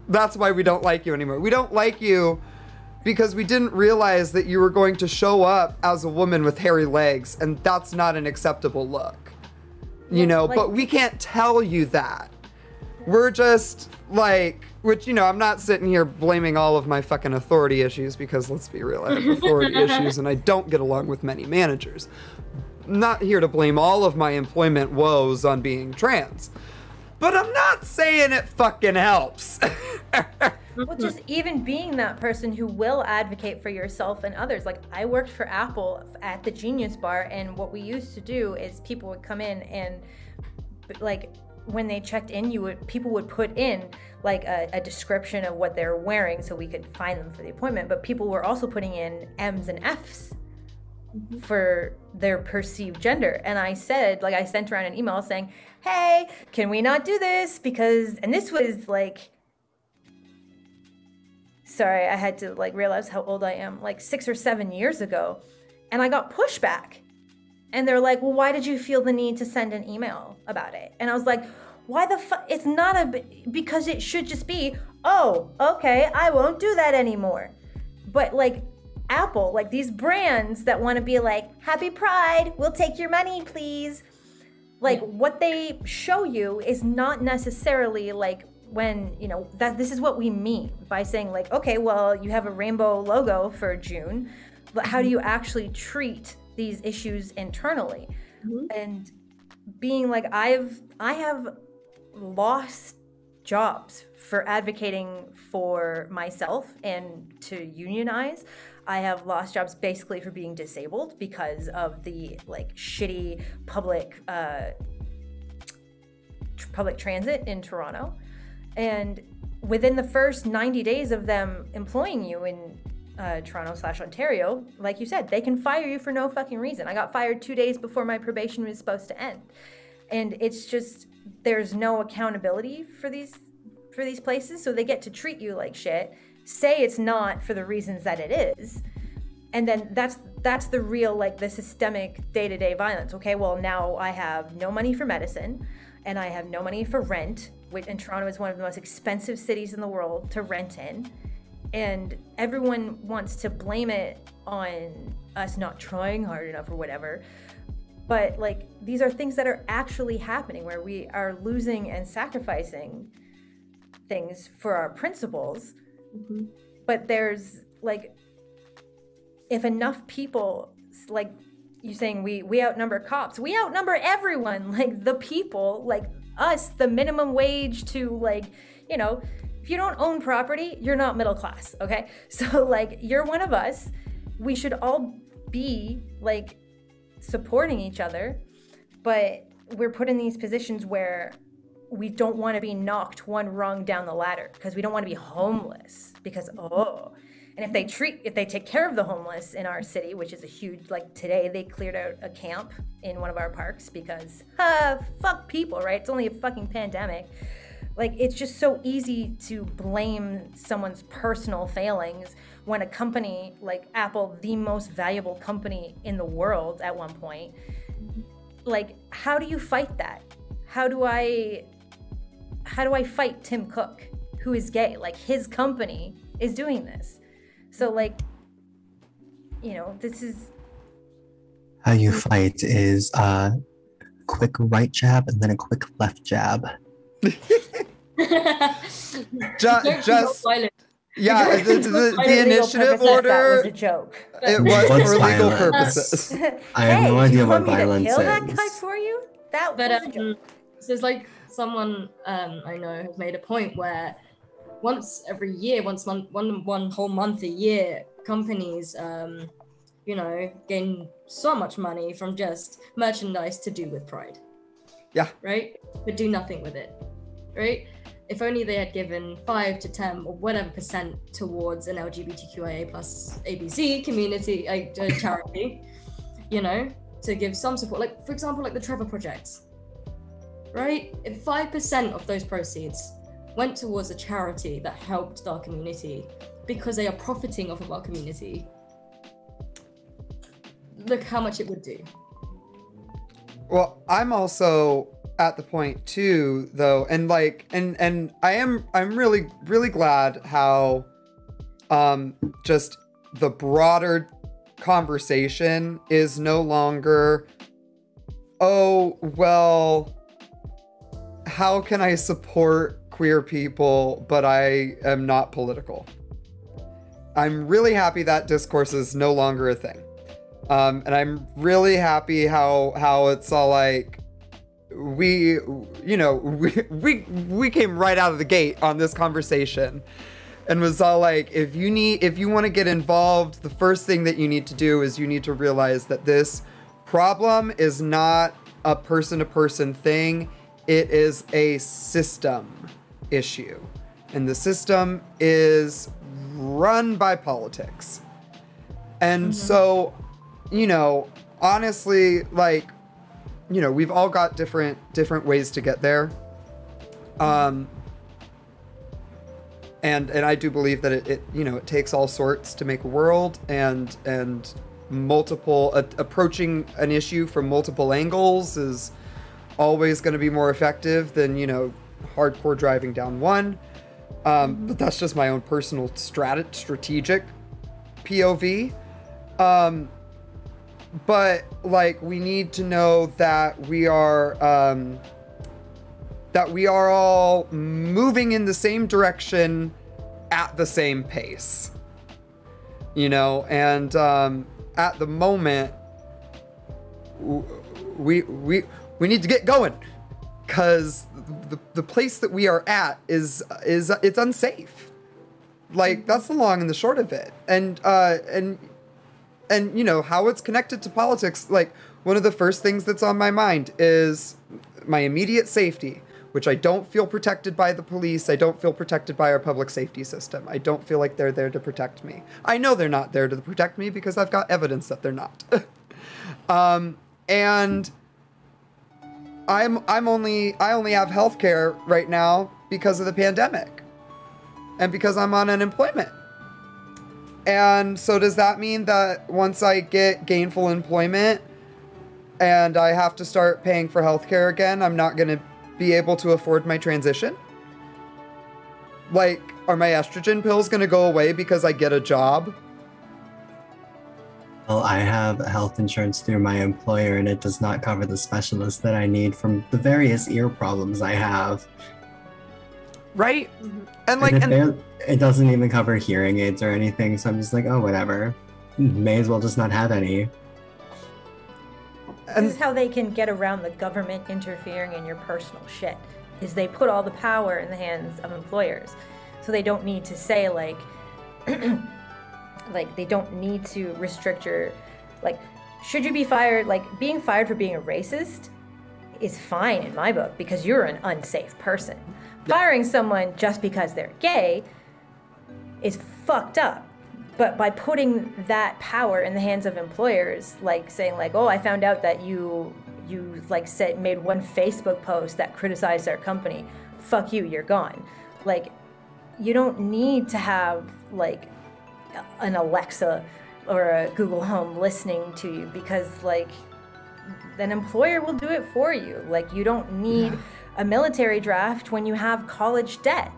That's why we don't like you anymore. We don't like you because we didn't realize that you were going to show up as a woman with hairy legs, and that's not an acceptable look. You know, but we can't tell you that. We're just like, which, you know, I'm not sitting here blaming all of my fucking authority issues, because let's be real, I have authority issues and I don't get along with many managers. I'm not here to blame all of my employment woes on being trans. But I'm not saying it fucking helps. Well, just even being that person who will advocate for yourself and others. Like, I worked for Apple at the Genius Bar, and what we used to do is people would come in and, like, when they checked in, people would put in like a description of what they're wearing so we could find them for the appointment. But people were also putting in M's and F's for their perceived gender. And I said, like, I sent around an email saying, hey, can we not do this? Because, and this was like, sorry, I had to like realize how old I am, like 6 or 7 years ago. And I got pushback. And they're like, well, why did you feel the need to send an email about it? And I was like, why the fuck? It's not because it should just be, oh, okay, I won't do that anymore. But like Apple, like these brands that want to be like, happy Pride, we'll take your money, please. Like what they show you is not necessarily like when, you know, that this is what we mean by saying like, okay, well, you have a rainbow logo for June, but how do you actually treat these issues internally? And being like, I have lost jobs for advocating for myself and to unionize. I have lost jobs basically for being disabled because of the like shitty public transit in Toronto. And within the first 90 days of them employing you in Toronto/Ontario, like you said, they can fire you for no fucking reason. I got fired 2 days before my probation was supposed to end. And it's just, there's no accountability for these places, so they get to treat you like shit, say it's not for the reasons that it is, and then that's the real, like, the systemic day-to-day violence. Okay, well, now I have no money for medicine, and I have no money for rent, and Toronto is one of the most expensive cities in the world to rent in, and everyone wants to blame it on us not trying hard enough or whatever. But like, these are things that are actually happening, where we are losing and sacrificing things for our principles. But there's like, if enough people, like you saying, we outnumber cops, we outnumber everyone, like the people, like us, the minimum wage to, like, you know, if you don't own property, you're not middle class, okay? So like, you're one of us. We should all be like supporting each other, but we're put in these positions where we don't want to be knocked one rung down the ladder, because we don't want to be homeless, because And if they take care of the homeless in our city, which is a huge, like today they cleared out a camp in one of our parks because fuck people, right? It's only a fucking pandemic. Like, it's just so easy to blame someone's personal failings when a company like Apple, the most valuable company in the world at one point, like, how do you fight that? How do I fight Tim Cook, who is gay? Like, his company is doing this. So, like, you know, this is... How you fight is a quick right jab and then a quick left jab. Just... Yeah, the initiative order. That was a joke. It was for legal purposes. I have no idea what violence is. Kill that is. guy for you? That was a joke. So it's like someone I know has made a point where once every year, one whole month a year, companies, you know, gain so much money from just merchandise to do with Pride. Yeah. Right? But do nothing with it. Right? If only they had given 5 to 10 or whatever percent towards an LGBTQIA plus ABC community charity, you know, to give some support. Like, for example, like the Trevor Projects, right? If 5% of those proceeds went towards a charity that helped our community because they are profiting off of our community, look how much it would do. Well, I'm also at the point too, though, and like, and I'm really glad how just the broader conversation is no longer, oh well, how can I support queer people but I am not political. I'm really happy that discourse is no longer a thing, and I'm really happy how it's all like, we came right out of the gate on this conversation and was all like, if you want to get involved, the first thing that you need to do is you need to realize that this problem is not a person-to-person thing. It is a system issue, and the system is run by politics. And so, you know, honestly, like, you know, we've all got different ways to get there. And I do believe that it you know, it takes all sorts to make a world, and multiple approaching an issue from multiple angles is always going to be more effective than, you know, hardcore driving down one. But that's just my own personal strategic POV. But like, we need to know that we are all moving in the same direction at the same pace, you know. And at the moment, we need to get going, because the place that we are at is it's unsafe. Like, that's the long and the short of it. And you know, how it's connected to politics, like, one of the first things that's on my mind is my immediate safety, which I don't feel protected by the police. I don't feel protected by our public safety system. I don't feel like they're there to protect me. I know they're not there to protect me because I've got evidence that they're not. And I only have healthcare right now because of the pandemic and because I'm on unemployment. And so does that mean that once I get gainful employment and I have to start paying for healthcare again, I'm not going to be able to afford my transition? Like, are my estrogen pills going to go away because I get a job? Well, I have health insurance through my employer, and it does not cover the specialist that I need from the various ear problems I have. Right? And like, it doesn't even cover hearing aids or anything, so I'm just like, oh, whatever. May as well just not have any. This is how they can get around the government interfering in your personal shit, is they put all the power in the hands of employers. So they don't need to say, like, like, they don't need to restrict your, like, should you be fired? Like, being fired for being a racist is fine in my book because you're an unsafe person. Firing someone just because they're gay is fucked up. But by putting that power in the hands of employers, like saying like, oh, I found out that you like made one Facebook post that criticized our company, fuck you, you're gone. Like, you don't need to have like an Alexa or a Google Home listening to you, because like an employer will do it for you. Like, you don't need a military draft when you have college debt.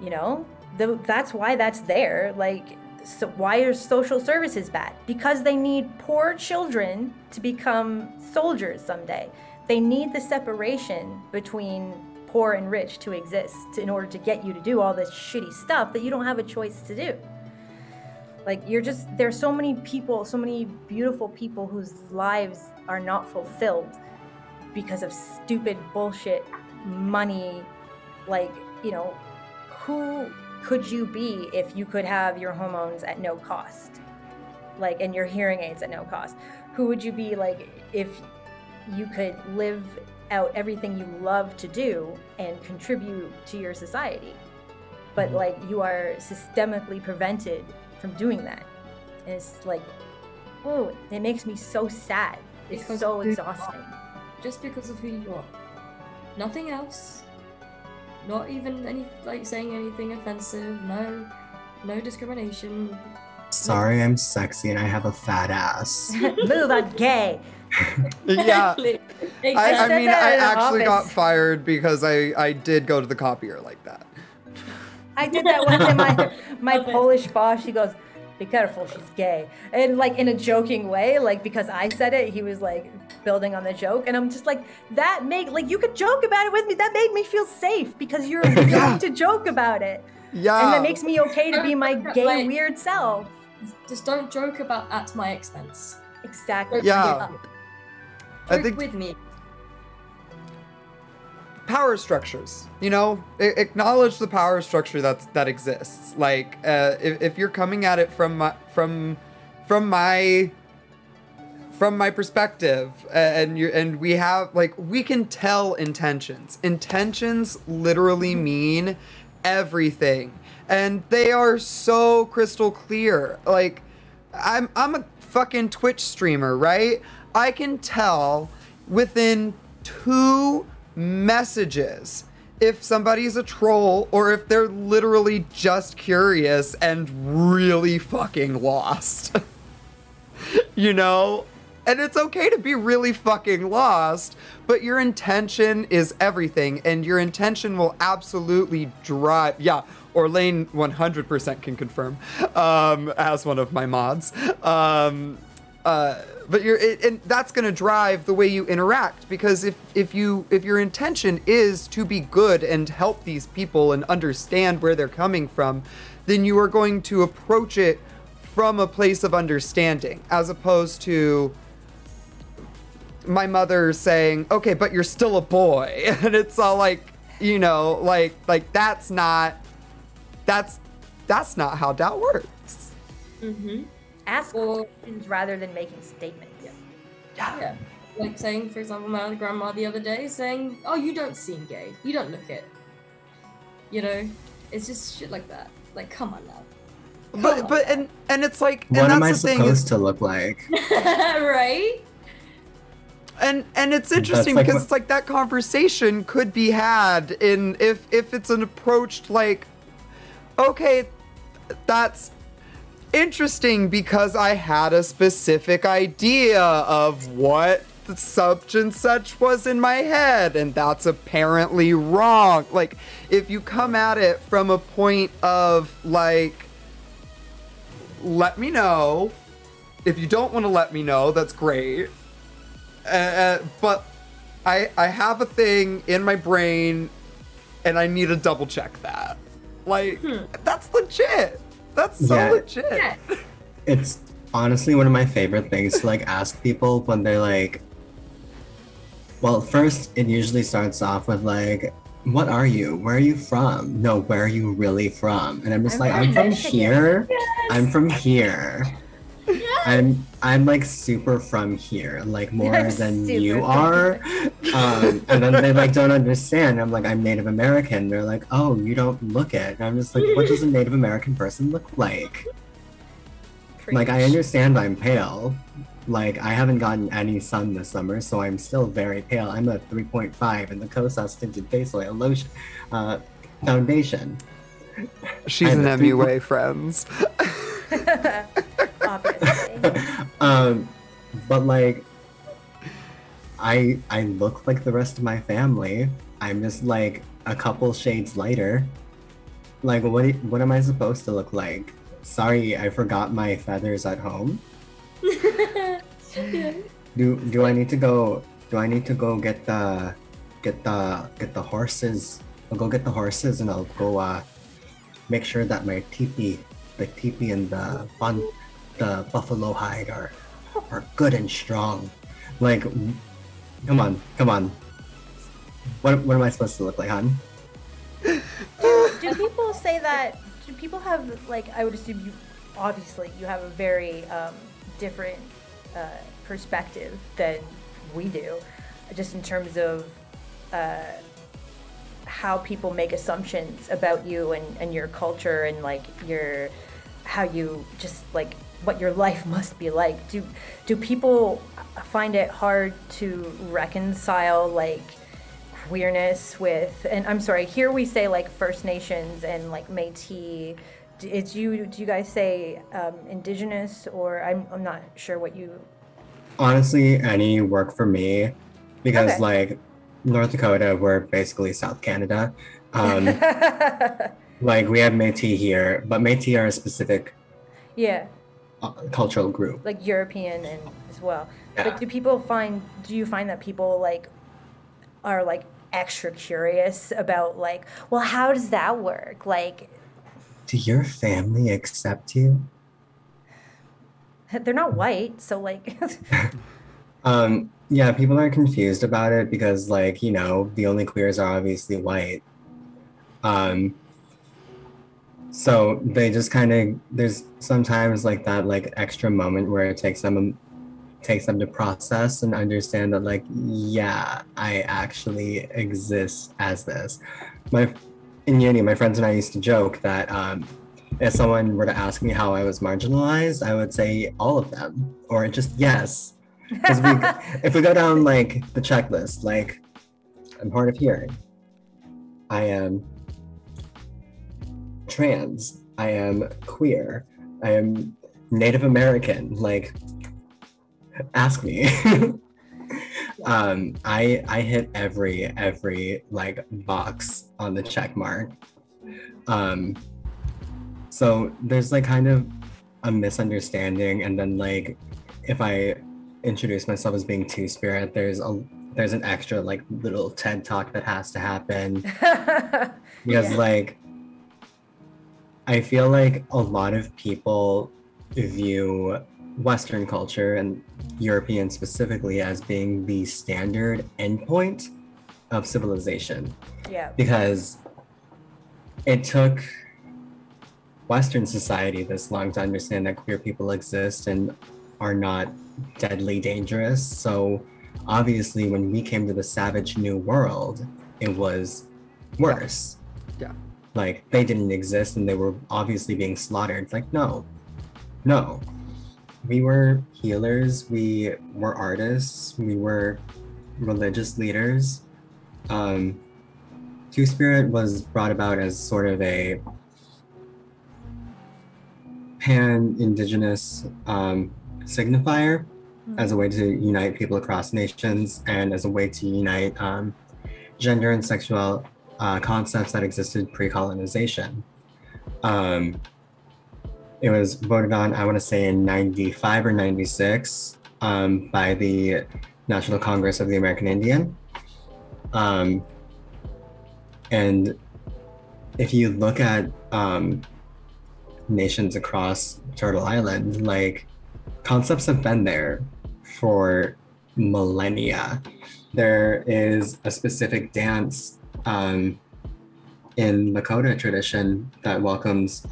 You know, that's why that's there. Like, so why are social services bad? Because they need poor children to become soldiers someday. They need the separation between poor and rich to exist in order to get you to do all this shitty stuff that you don't have a choice to do. Like, there's so many people, so many beautiful people whose lives are not fulfilled because of stupid bullshit money. Like, you know, who could you be if you could have your hormones at no cost, like, and your hearing aids at no cost? Who would you be like if you could live out everything you love to do and contribute to your society, but like you are systemically prevented from doing that? And it's like, oh, it makes me so sad. It's so exhausting. Just because of who you are, nothing else. Not even saying anything offensive. No discrimination. Sorry, I'm sexy and I have a fat ass. Move, I'm gay. Yeah. Exactly. I mean, I actually got office. fired because I did go to the copier like that. I did that once, and my Polish boss, she goes, be careful, she's gay. And like in a joking way, like because I said it, he was like building on the joke. And I'm just like, you could joke about it with me. That made me feel safe because you're willing to joke about it. Yeah. And that makes me okay to be my gay, weird self. Just don't joke at my expense. Exactly. Yeah. I Joke think with me. power structures, you know, acknowledge the power structure that exists. Like, if you're coming at it from my perspective, and we have, like, we can tell intentions. Intentions literally mean everything, and they are so crystal clear. Like, I'm a fucking Twitch streamer, right? I can tell within 2 messages if somebody's a troll or if they're literally just curious and really fucking lost. You know? And it's okay to be really fucking lost, but your intention is everything, and your intention will absolutely drive. Yeah, Orlane 100% can confirm, as one of my mods. But and that's gonna drive the way you interact, because if your intention is to be good and help these people and understand where they're coming from, then you are going to approach it from a place of understanding, as opposed to my mother saying, okay, but you're still a boy. And it's all like, you know, like that's not how that works. Mm-hmm. Ask questions rather than making statements. Yeah. Like saying, for example, my grandma the other day saying, oh, you don't seem gay. You don't look it. You know? It's just shit like that. Like, come on now. But it's like, and What that's am I the thing supposed is, to look like? Right? And it's interesting like because it's like that conversation could be had if it's an approached like, okay, that's interesting because I had a specific idea of what such and such was in my head, and that's apparently wrong. Like, if you come at it from a point of like, let me know. If you don't want to let me know, that's great. But I have a thing in my brain, and I need to double check that. Like, that's legit. That's so legit. Yeah. It's honestly one of my favorite things to like ask people when they're like, well, first it usually starts off with like, what are you? Where are you from? No, where are you really from? And I'm just I'm from here. Yes. I'm from here. Yes. I'm like super from here, like more You're than super you from are. And then they like don't understand. I'm like, I'm Native American. They're like, oh, you don't look it. And I'm just like, what does a Native American person look like? Like, I understand I'm pale. Like, I haven't gotten any sun this summer, so I'm still very pale. I'm a 3.5 in the Kosas Tinted Face Oil Lotion Foundation. She's an MUA, friends. Obviously. But like, I look like the rest of my family. I'm just like a couple shades lighter. Like, what am I supposed to look like? Sorry, I forgot my feathers at home. Do I need to go? Do I need to go get the horses? I'll go get the horses and I'll go make sure that my teepee and the buffalo hide are good and strong. Like, come on. What am I supposed to look like, hon? Do people say that? Do people have, like, I would assume you have a very different perspective than we do, just in terms of how people make assumptions about you and your culture and like how you just like what your life must be like. Do people find it hard to reconcile like queerness with, and I'm sorry, here we say like First Nations and like Métis. Do you guys say Indigenous, or I'm not sure what you... Honestly, any work for me, because Okay. like North Dakota, we're basically South Canada. Like, we have Métis here, but Métis are a specific Yeah, cultural group. like European and as well. Yeah. But do you find that people like are like extra curious about like, well, how does that work? Like, Do your family accept you? they're not white, so like... Yeah, people are confused about it because, like, you know, the only queers are obviously white. So they just kind of, there's sometimes like that like extra moment where it takes them to process and understand that, like, yeah, I actually exist as this. In uni, my friends and I used to joke that if someone were to ask me how I was marginalized, I would say all of them, or just yes. Because if we go down like the checklist, like, I'm hard of hearing, I am trans, I am queer, I am Native American, like, ask me. I hit every like box on the check mark. So there's like kind of a misunderstanding, and then like if I introduce myself as being Two-Spirit, there's an extra like little TED talk that has to happen. Because like I feel like a lot of people view Western culture and European specifically as being the standard endpoint of civilization. Yeah. Because it took Western society this long to understand that queer people exist and are not deadly dangerous. So obviously when we came to the savage new world, it was worse. Yeah. Like, they didn't exist and they were obviously being slaughtered. Like, no. We were healers, we were artists, we were religious leaders. Two-Spirit was brought about as sort of a pan-indigenous signifier, as a way to unite people across nations and as a way to unite gender and sexual concepts that existed pre-colonization. It was voted on, I want to say in 95 or 96 by the National Congress of the American Indian. And if you look at nations across Turtle Island, like, concepts have been there for millennia. There is a specific dance in Lakota tradition that welcomes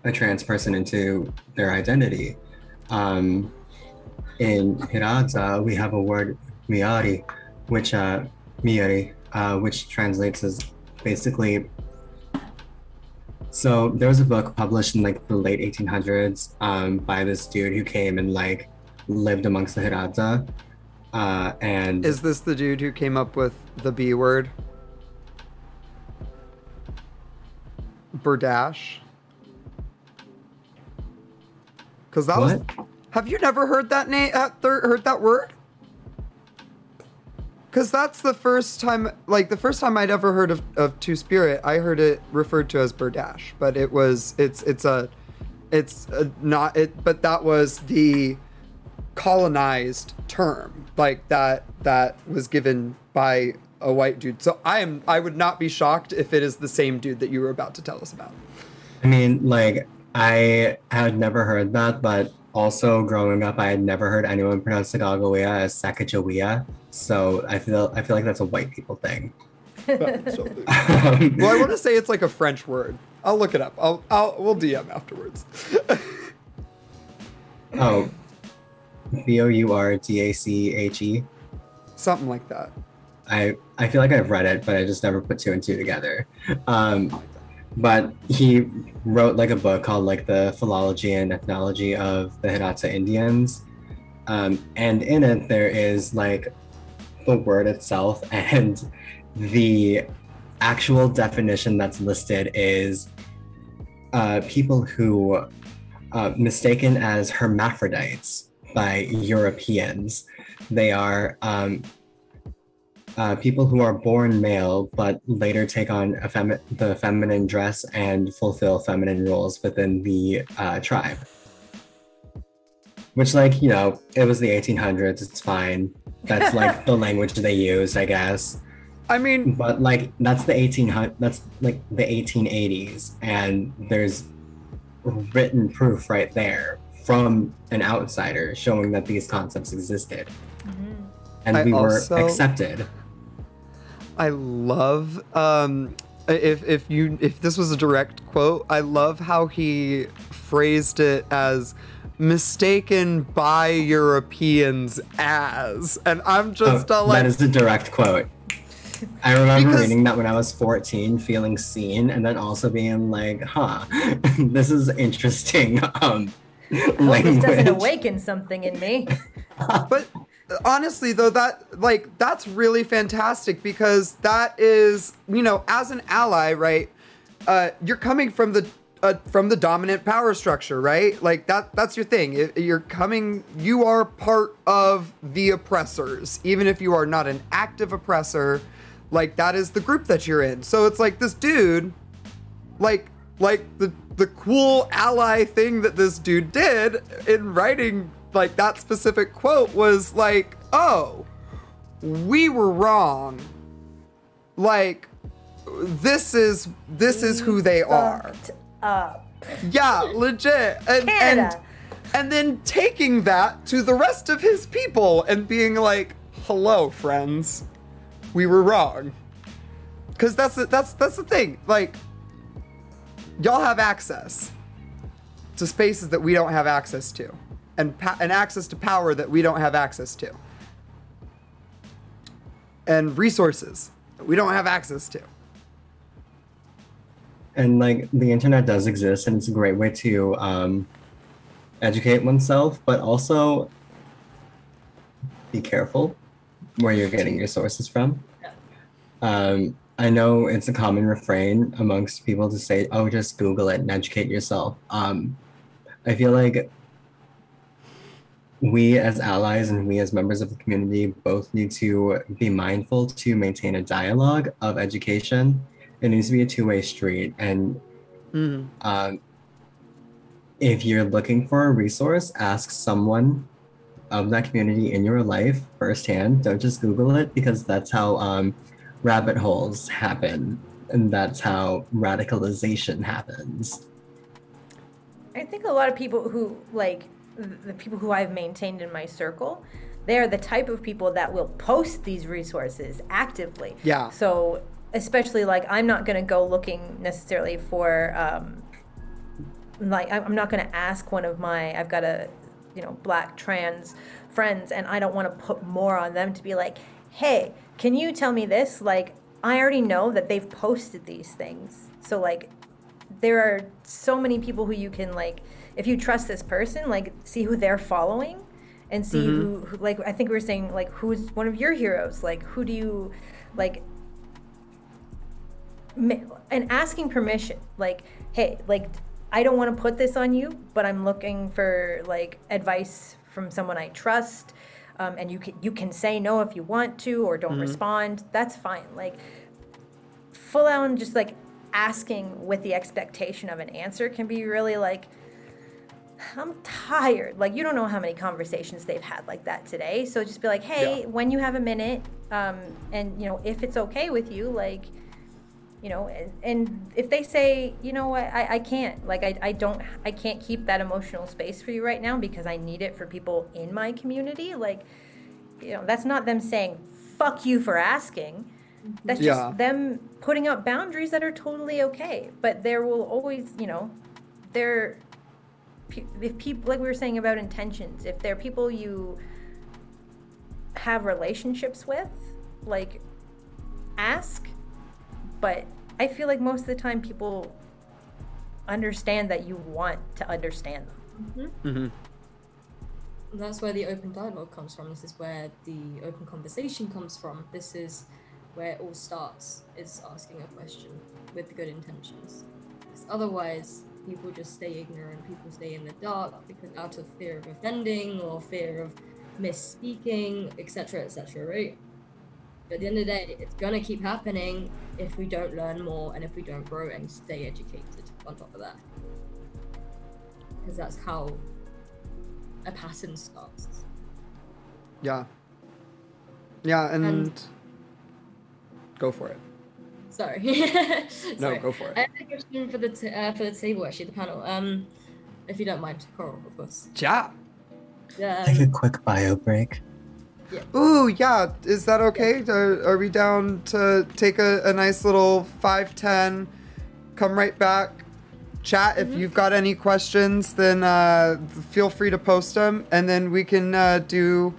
a trans person into their identity. In Hiradza, we have a word, miari, which translates as basically So there was a book published in like the late 1800s by this dude who came and like lived amongst the Hirata. And Is this the dude who came up with the B word? Berdash? Because that was... Have you never heard that name? Heard that word? Because that's the first time, like the first time I'd ever heard of Two Spirit, I heard it referred to as Berdash, but it was, but that was the colonized term, like that was given by a white dude. So I would not be shocked if it is the same dude that you were about to tell us about. I mean, like, I had never heard that, but also growing up, I had never heard anyone pronounce Sacagawea as Sacagawea. So I feel like that's a white people thing. Well, I want to say it's like a French word. I'll look it up. We'll DM afterwards. Oh, Bourdache. Something like that. I feel like I've read it, but I just never put two and two together. But he wrote like a book called like the Philology and Ethnology of the Hirata Indians. And in it, there is like the word itself, and the actual definition that's listed is people who mistaken as hermaphrodites by Europeans. They are people who are born male but later take on the feminine dress and fulfill feminine roles within the tribe. Which, like, you know, it was the 1800s, it's fine. That's like the language they used, I guess. I mean, but like that's the 1880s, and there's written proof right there from an outsider showing that these concepts existed. Mm-hmm. And we were accepted. I love if this was a direct quote, I love how he phrased it as mistaken by Europeans as, and I'm just like, that is a direct quote. I remember reading that when I was 14, feeling seen, and then also being like, huh, this is interesting language. This doesn't awaken something in me. But honestly, though, that's really fantastic, because that is, you know, as an ally, right? You're coming from the dominant power structure, right? Like that's your thing. You are part of the oppressors, even if you are not an active oppressor. Like that is the group that you're in. So it's like this dude, like the cool ally thing that this dude did in writing like that specific quote was like, oh, we were wrong. Like this is who they are. Up. Yeah, legit. And then taking that to the rest of his people and being like, hello, friends. We were wrong. Because that's the thing. Like, y'all have access to spaces that we don't have access to. And access to power that we don't have access to. And resources that we don't have access to. And like the internet does exist, and it's a great way to educate oneself, but also be careful where you're getting your sources from. I know it's a common refrain amongst people to say, oh, just Google it and educate yourself. I feel like we as allies and we as members of the community both need to be mindful to maintain a dialogue of education. It needs to be a two-way street. And if you're looking for a resource, ask someone of that community in your life firsthand. Don't just Google it, because that's how rabbit holes happen. And that's how radicalization happens. I think a lot of people who, like, the people who I've maintained in my circle, they're the type of people that will post these resources actively. Yeah. So especially, like, I'm not going to go looking necessarily for, like, I'm not going to ask one of my, I've got a, you know, Black trans friends, and I don't want to put more on them to be like, hey, can you tell me this? Like, I already know that they've posted these things. So, like, there are so many people who you can, like, if you trust this person, like, see who they're following and see who, like, I think we were saying, like, who's one of your heroes? Like, who do you, like, and asking permission, like, hey, like, I don't want to put this on you, but I'm looking for, like, advice from someone I trust. And you can say no if you want to, or don't respond. That's fine. Like, full on just, like, asking with the expectation of an answer can be really, like, I'm tired. Like, you don't know how many conversations they've had like that today. So just be like, hey, when you have a minute, and, you know, if it's okay with you, like, you know, and if they say, you know what, I can't, like, I can't keep that emotional space for you right now because I need it for people in my community. Like, you know, that's not them saying, fuck you for asking. That's just them putting up boundaries that are totally okay. But there will always, you know, if people, like we were saying about intentions, if they're people you have relationships with, like, ask. But I feel like most of the time people understand that you want to understand them. And that's where the open dialogue comes from. This is where the open conversation comes from. This is where it all starts, is asking a question with good intentions. Because otherwise, people just stay ignorant, people stay in the dark, because out of fear of offending or fear of misspeaking, etc., right? But at the end of the day, it's gonna keep happening if we don't learn more and if we don't grow and stay educated on top of that. Because that's how a pattern starts. Yeah, and go for it. Sorry. No, go for it. I have a question for the table, actually, the panel. If you don't mind, Coral, of course. Yeah. Take a quick bio break. Yeah. Ooh, yeah. Is that okay? Are we down to take a nice little 5-10, come right back, chat? If you've got any questions, then feel free to post them, and then we can do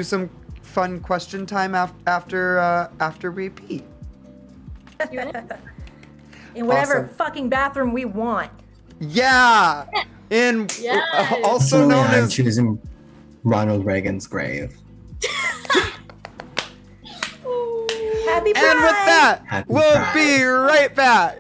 some fun question time after we pee. In whatever Awesome. fucking bathroom we want. Yeah. In also Personally, known I'm as choosing Ronald Reagan's grave. Happy Pride! And with that, Happy we'll Pride. be right back.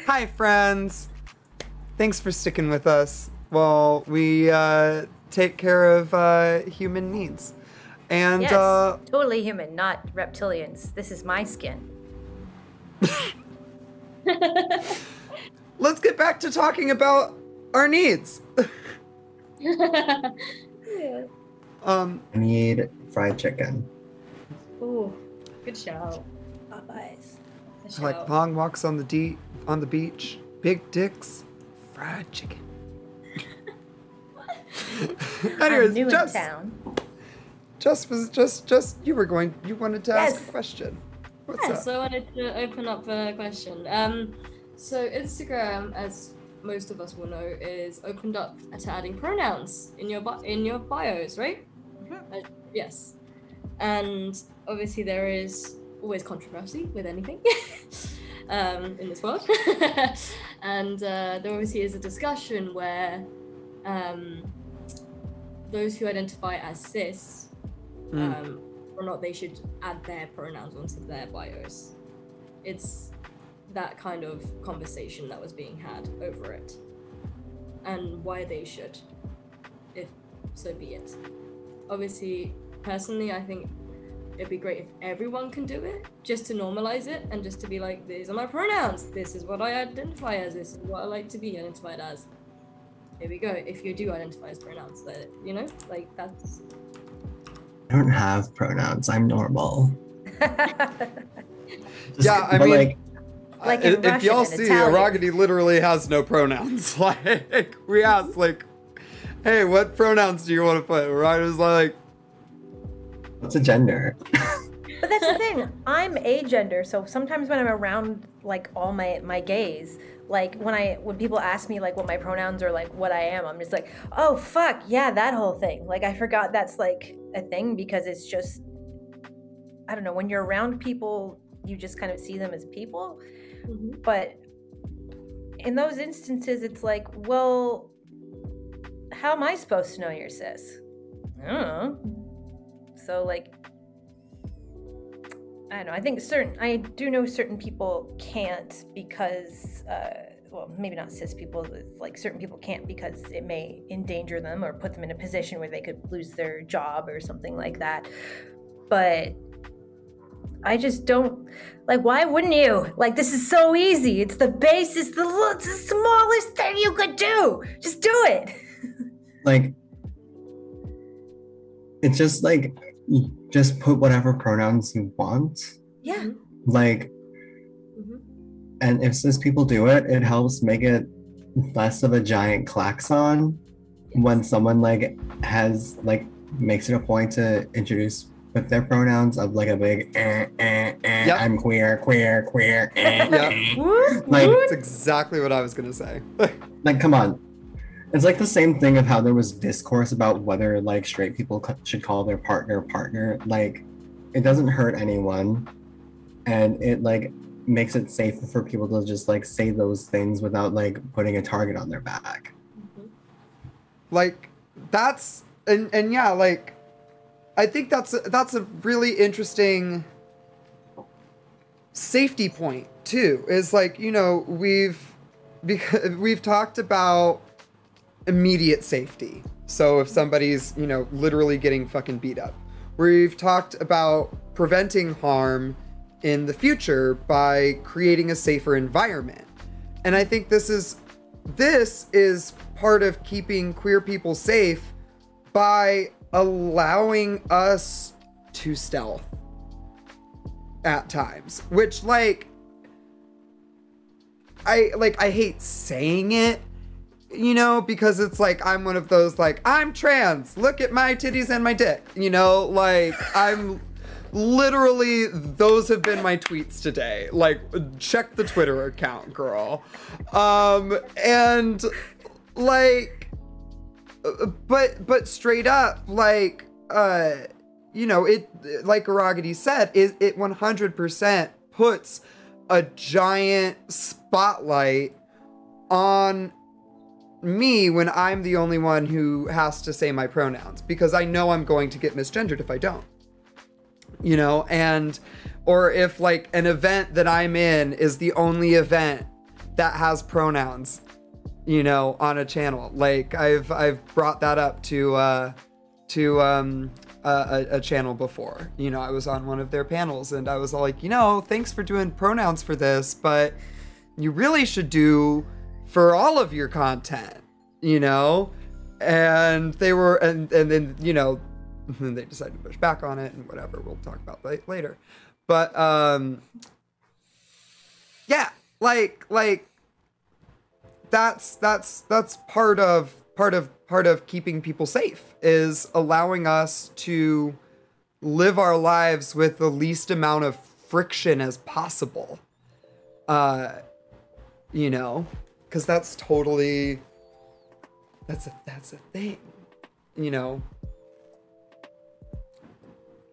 Hi, friends. Thanks for sticking with us while we take care of human needs. And Yes, totally human, not reptilians. This is my skin. let's get back to talking about our needs. Yeah. I need fried chicken. Ooh, good shout. Popeyes. Good Like shout. long walks on the beach, big dicks, fried chicken. Anyways, I'm new in Jess, town. you wanted to ask a question. What's Yeah, up? so I wanted to open up a question. So Instagram, as most of us will know, is opened up to adding pronouns in your bios, right? Yes. And obviously there is always controversy with anything in this world. And there obviously is a discussion where those who identify as cis, or not, they should add their pronouns onto their bios. It's that kind of conversation that was being had over it, and why they should, if so be it. Obviously, personally, I think it'd be great if everyone can do it, just to normalize it, and just to be like, these are my pronouns, this is what I identify as, this is what I like to be identified as. Here we go. If you do identify as pronouns, that, you know, like, that's... I don't have pronouns. I'm normal. Yeah, I mean, Like in if Russian y'all and see, Italian. Aragidi literally has no pronouns. Like, we asked, like, hey, what pronouns do you want to put? Aragidi's like, what's a gender? But that's the thing. I'm agender, so sometimes when I'm around like all my gays, like when people ask me like what my pronouns or like what I am, I'm just like, oh fuck, yeah, that whole thing. Like I forgot that's like a thing, because it's just, I don't know, when you're around people, you just kind of see them as people. Mm-hmm. But in those instances, it's like, well, how am I supposed to know you're cis? I don't know. So like, I don't know. I do know certain people can't because, well, maybe not cis people, like certain people can't because it may endanger them or put them in a position where they could lose their job or something like that. But I just don't, like, why wouldn't you? Like, this is so easy. It's the base, it's the smallest thing you could do. Just do it. Like, it's just like, just put whatever pronouns you want. Yeah. Like, and if cis people do it, it helps make it less of a giant klaxon when someone like has like makes it a point to introduce with their pronouns of like a big Yep. I'm queer. yeah, Like, that's exactly what I was gonna say. like, come on. It's like the same thing of how there was discourse about whether like straight people should call their partner. Like, it doesn't hurt anyone, and it like makes it safe for people to just like say those things without like putting a target on their back. Like, that's and yeah, like, I think that's a really interesting safety point too. Is like, you know, we've talked about immediate safety. So if somebody's, you know, literally getting fucking beat up, we've talked about preventing harm in the future by creating a safer environment. And I think this is part of keeping queer people safe by allowing us to stealth at times, which like I hate saying it, you know, because it's like I'm one of those like, I'm trans, look at my titties and my dick, you know, like I'm literally, those have been my tweets today. Like, check the Twitter account, girl. And like, but straight up, like, you know, it, like Aragidi said, it 100% puts a giant spotlight on me when I'm the only one who has to say my pronouns, because I know I'm going to get misgendered if I don't. You know, and or if like an event that I'm in is the only event that has pronouns, you know, on a channel. Like I've brought that up to a channel before. You know, I was on one of their panels and I was all like, you know, thanks for doing pronouns for this, but you really should do for all of your content, you know? And they were, and then, you know, they decided to push back on it and whatever, we'll talk about later. But, yeah, like that's part of keeping people safe, is allowing us to live our lives with the least amount of friction as possible. You know, because that's a thing, you know.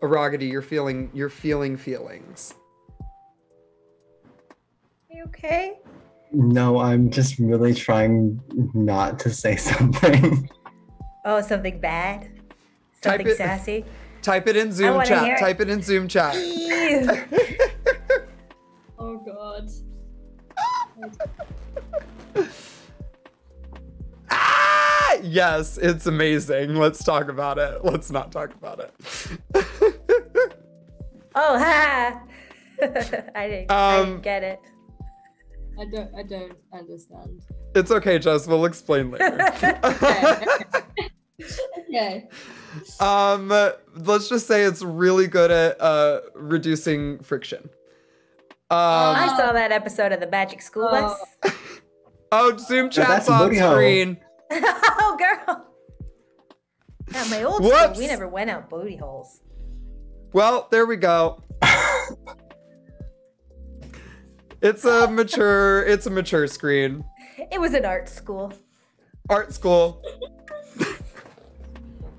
Aragidi, you're feeling feelings. Are you okay? No, I'm just really trying not to say something. Oh, something bad? Something sassy? Type it in Zoom chat. Type it in Zoom chat. Oh God. Ah! Yes, it's amazing. Let's talk about it. Let's not talk about it. Oh, ha! I didn't get it. I don't understand. It's okay, Jess. We'll explain later. Okay. Let's just say it's really good at reducing friction. I saw that episode of the Magic School Bus. Oh, Zoom chat's on screen. Oh, girl. At my old school, we never went out booty holes. Well, there we go. It's a mature screen. It was an art school. Art school.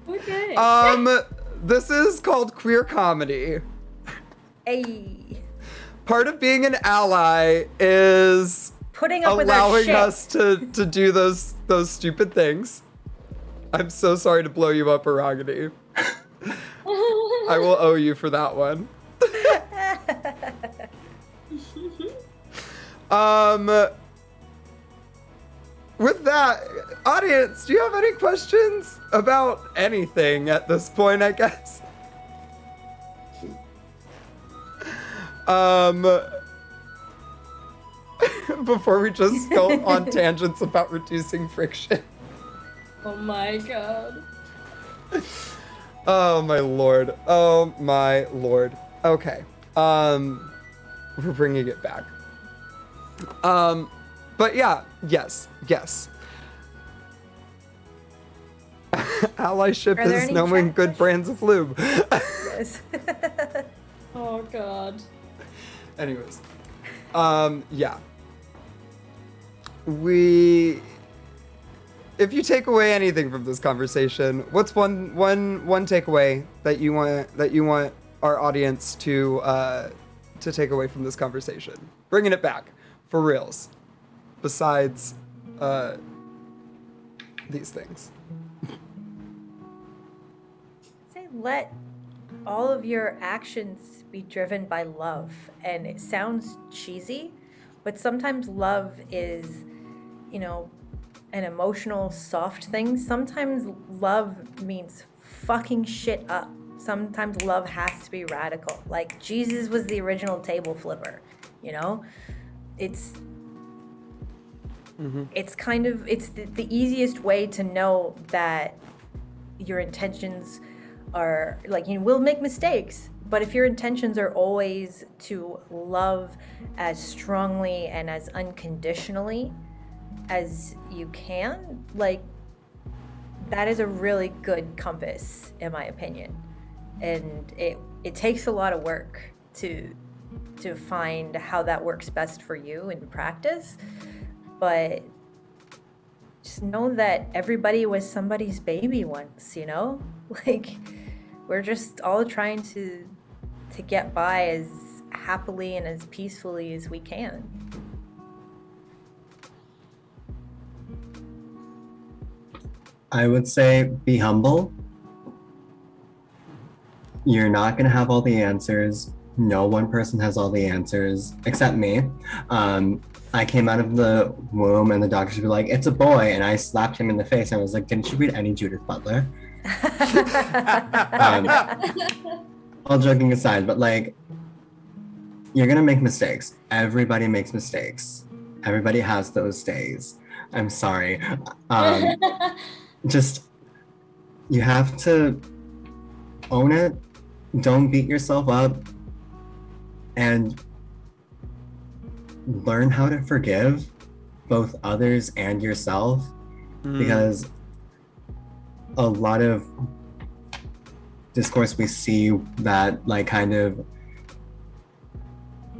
Okay. This is called queer comedy. Hey. Part of being an ally is putting up with our shit. Allowing us to do those stupid things. I'm so sorry to blow you up, Aragidi. I will owe you for that one. With that, audience, do you have any questions about anything at this point, I guess? Before we just go on tangents about reducing friction. Oh my God. Oh my lord. Oh my lord. Okay. We're bringing it back. But yeah, yes. Allyship is knowing good brands of lube. Yes. Oh God. Anyways, yeah. If you take away anything from this conversation, what's one takeaway that you want our audience to take away from this conversation? Bringing it back for reals. Besides these things. Say, let all of your actions be driven by love. And it sounds cheesy, but sometimes love is, you know, an emotional, soft thing. Sometimes love means fucking shit up. Sometimes love has to be radical. Like Jesus was the original table flipper, you know? It's kind of, it's the easiest way to know that your intentions are, like, you will make mistakes, but if your intentions are always to love as strongly and as unconditionally as you can, like, that is a really good compass, in my opinion. And it takes a lot of work to find how that works best for you in practice. But just know that everybody was somebody's baby once, you know? Like, we're just all trying to get by as happily and as peacefully as we can. I would say be humble. You're not going to have all the answers. no one person has all the answers except me. I came out of the womb and the doctors were like, it's a boy. And I slapped him in the face. And I was like, didn't you read any Judith Butler? All joking aside, but like, you're gonna make mistakes. Everybody makes mistakes. Everybody has those days. I'm sorry. Just, you have to own it. Don't beat yourself up. And learn how to forgive both others and yourself, because a lot of discourse we see that like kind of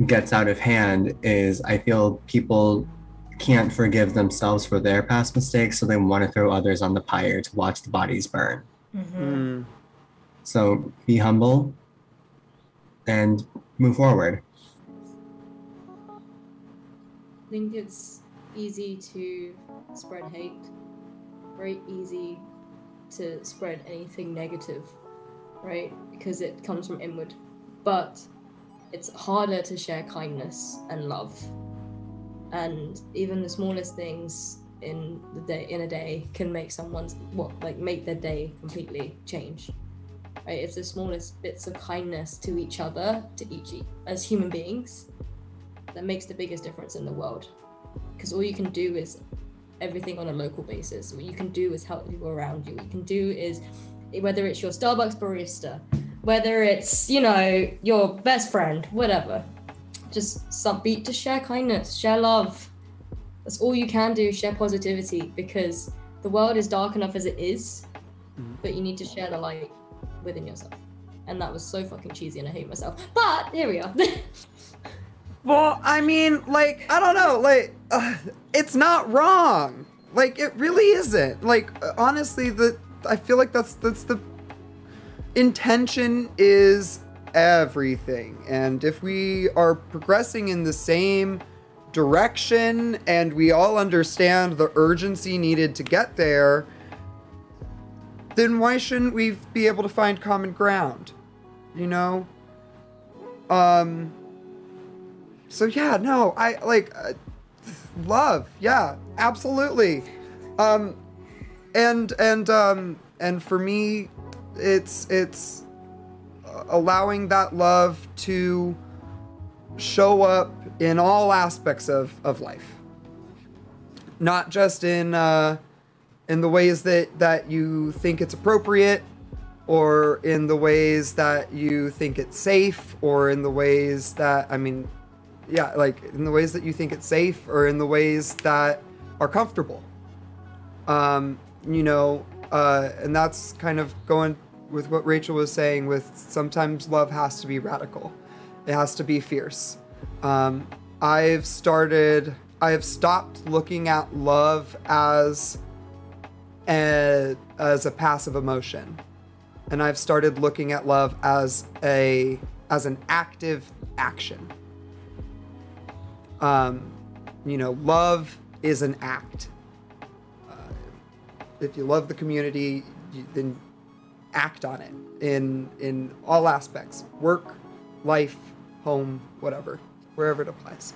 gets out of hand is, I feel people can't forgive themselves for their past mistakes, so they want to throw others on the pyre to watch the bodies burn. So be humble and move forward. I think it's easy to spread hate, very easy to spread anything negative, right? Because it comes from inward. But it's harder to share kindness and love. And even the smallest things in a day can make someone's make their day completely change. Right? It's the smallest bits of kindness to each other, as human beings, that makes the biggest difference in the world. Because all you can do is everything on a local basis. What you can do is help people around you. What you can do is, whether it's your Starbucks barista, whether it's, your best friend, whatever, just share kindness, share love. That's all you can do, share positivity, because the world is dark enough as it is, but you need to share the light within yourself. And that was so fucking cheesy and I hate myself. But here we are. Well, I mean, like, I don't know, it's not wrong. Like, it really isn't. Like, honestly, I feel like that's the intention is everything. And if we are progressing in the same direction and we all understand the urgency needed to get there, then why shouldn't we be able to find common ground? So yeah, no, I love, yeah, absolutely. And for me, it's allowing that love to show up in all aspects of life, not just in the ways that you think it's appropriate, or in the ways that you think it's safe, or in the ways that, in the ways that you think it's safe, or in the ways that are comfortable. And that's kind of going with what Rachel was saying, with sometimes love has to be radical. It has to be fierce. I have stopped looking at love as a passive emotion. And I've started looking at love as an active action. Love is an act. If you love the community, then act on it in all aspects: work, life, home, whatever, wherever it applies.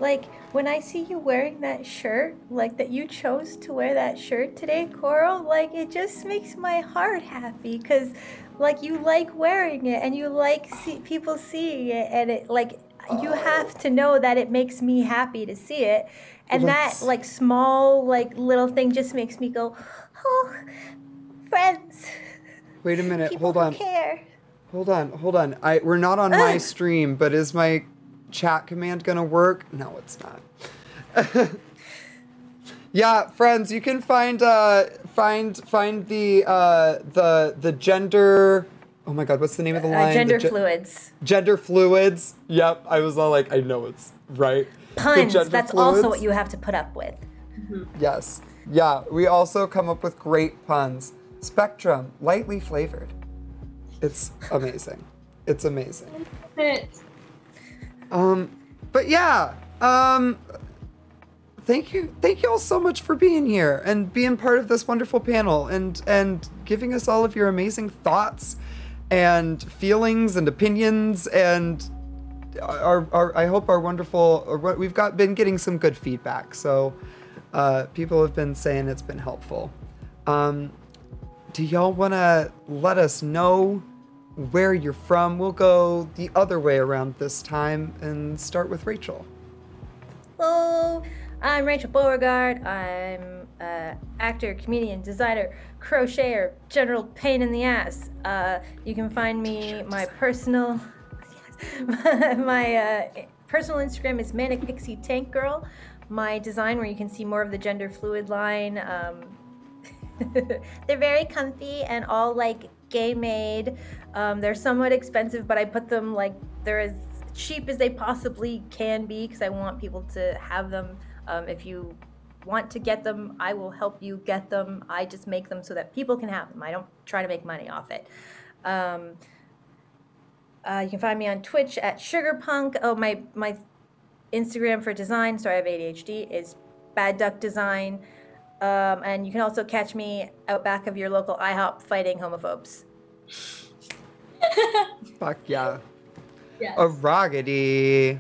Like, when I see you wearing that shirt, like that you chose to wear that shirt today, Coral, like it just makes my heart happy, because like you like wearing it and you like people seeing it, and it like you have to know that it makes me happy to see it. And that like small like little thing just makes me go, oh, friends. Wait a minute, People hold on. Care. Hold on. We're not on my stream, but is my chat command gonna work? No, it's not. Yeah, friends, you can find the gender. Oh my God, what's the name of the line? Gender fluids. Gender fluids. Yep, I was all like, I know it's right. Puns. That's fluids. Also what you have to put up with. Mm-hmm. Yes. Yeah, we also come up with great puns. Spectrum, lightly flavored. It's amazing. It's amazing. But yeah, thank you all so much for being here and being part of this wonderful panel and giving us all of your amazing thoughts and feelings and opinions, and I hope our wonderful, we've been getting some good feedback, so people have been saying it's been helpful. Do y'all want to let us know where you're from? We'll go the other way around this time and start with Rachel. Hello, I'm Rachel Beauregard. I'm actor, comedian, designer, crocheter, general pain in the ass. You can find me, my personal Instagram is Manic Pixie Tank Girl. My design, where you can see more of the gender fluid line, they're very comfy and all like gay made. They're somewhat expensive, but I put them like they're as cheap as they possibly can be because I want people to have them. If you want to get them, I will help you get them. I just make them so that people can have them. I don't try to make money off it. You can find me on Twitch at sugarpunk. Oh, my Instagram for design, sorry I have ADHD, is Bad Duck Design. And you can also catch me out back of your local IHOP fighting homophobes. Fuck yeah. Yes. Aragidi.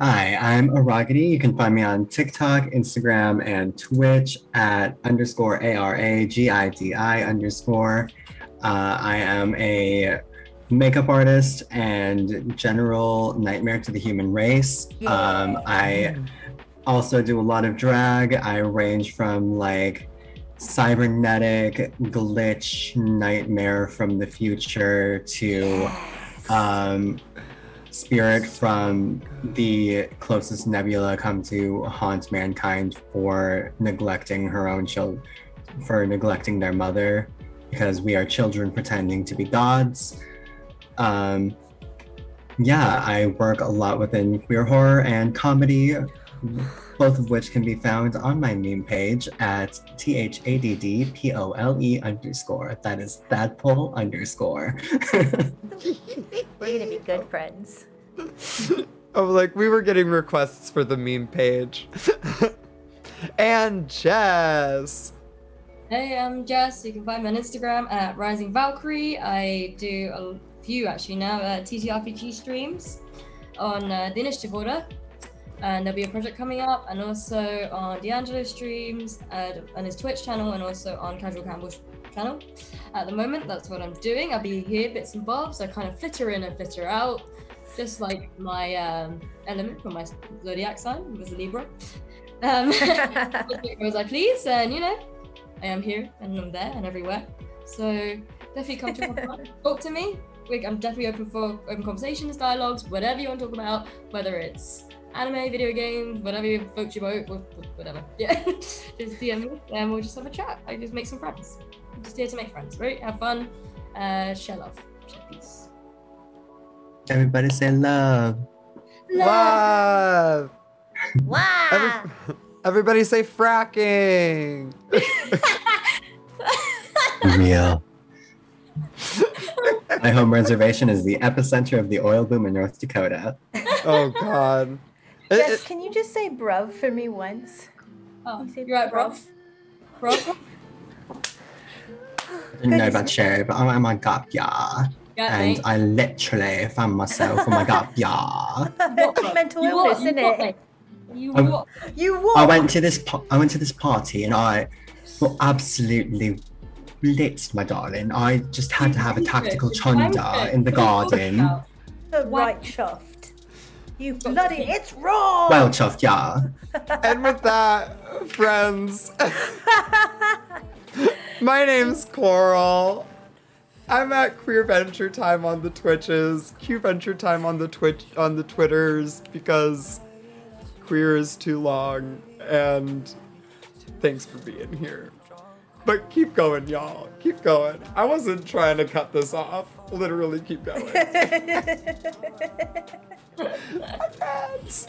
Hi, I'm Aragidi. You can find me on TikTok, Instagram, and Twitch at _ARAGIDI_. I am a makeup artist and general nightmare to the human race. I also do a lot of drag. I range from like cybernetic glitch nightmare from the future to spirit from the closest nebula come to haunt mankind for neglecting her own children, for neglecting their mother, because we are children pretending to be gods. Yeah, I work a lot within queer horror and comedy, both of which can be found on my meme page at THADDPOLE_. That is Thadpole_. We're gonna be good friends. Oh, like we were getting requests for the meme page. And Jess. Hey, I'm Jess. You can find me on Instagram at Rising Valkyrie. I do a few actually now TTRPG streams on the Initiative Order. And there'll be a project coming up, and also on D'Angelo's streams, on his Twitch channel, and also on Casual Campbell's channel. At the moment, that's what I'm doing. I'll be here, bits and bobs. I kind of flitter in and flitter out, just like my element from my zodiac sign was a Libra. As I please, and you know, I am here and I'm there and everywhere. So definitely come to talk to me. I'm definitely open for open conversations, dialogues, whatever you want to talk about, whether it's anime, video games, whatever you vote, whatever. Yeah, just DM me and we'll just have a chat. I just make some friends. I'm just here to make friends, right? Have fun, share love, share peace. Everybody say love. Love. Wow. Everybody say fracking. Real. My home reservation is the epicenter of the oil boom in North Dakota. Oh God. Jess, can you just say bruv for me once? Oh, You say you're right, bruv. Bruv. I didn't know about you, but I'm a gap year. Yeah, And mate. I literally found myself on my gap year. That's mental illness, isn't it? You Um, what? You what? I went to this party and I got absolutely blitzed, my darling. I just had to have a tactical chunda in the garden. Right chuffed. You bloody, it's wrong! Well chuffed, yeah. And with that, friends, my name's Coral. I'm at Queer Venture Time on the Twitches, Q Venture Time on the Twitters, because queer is too long, and thanks for being here. But keep going, y'all. Keep going. I wasn't trying to cut this off. Literally keep going. My friends.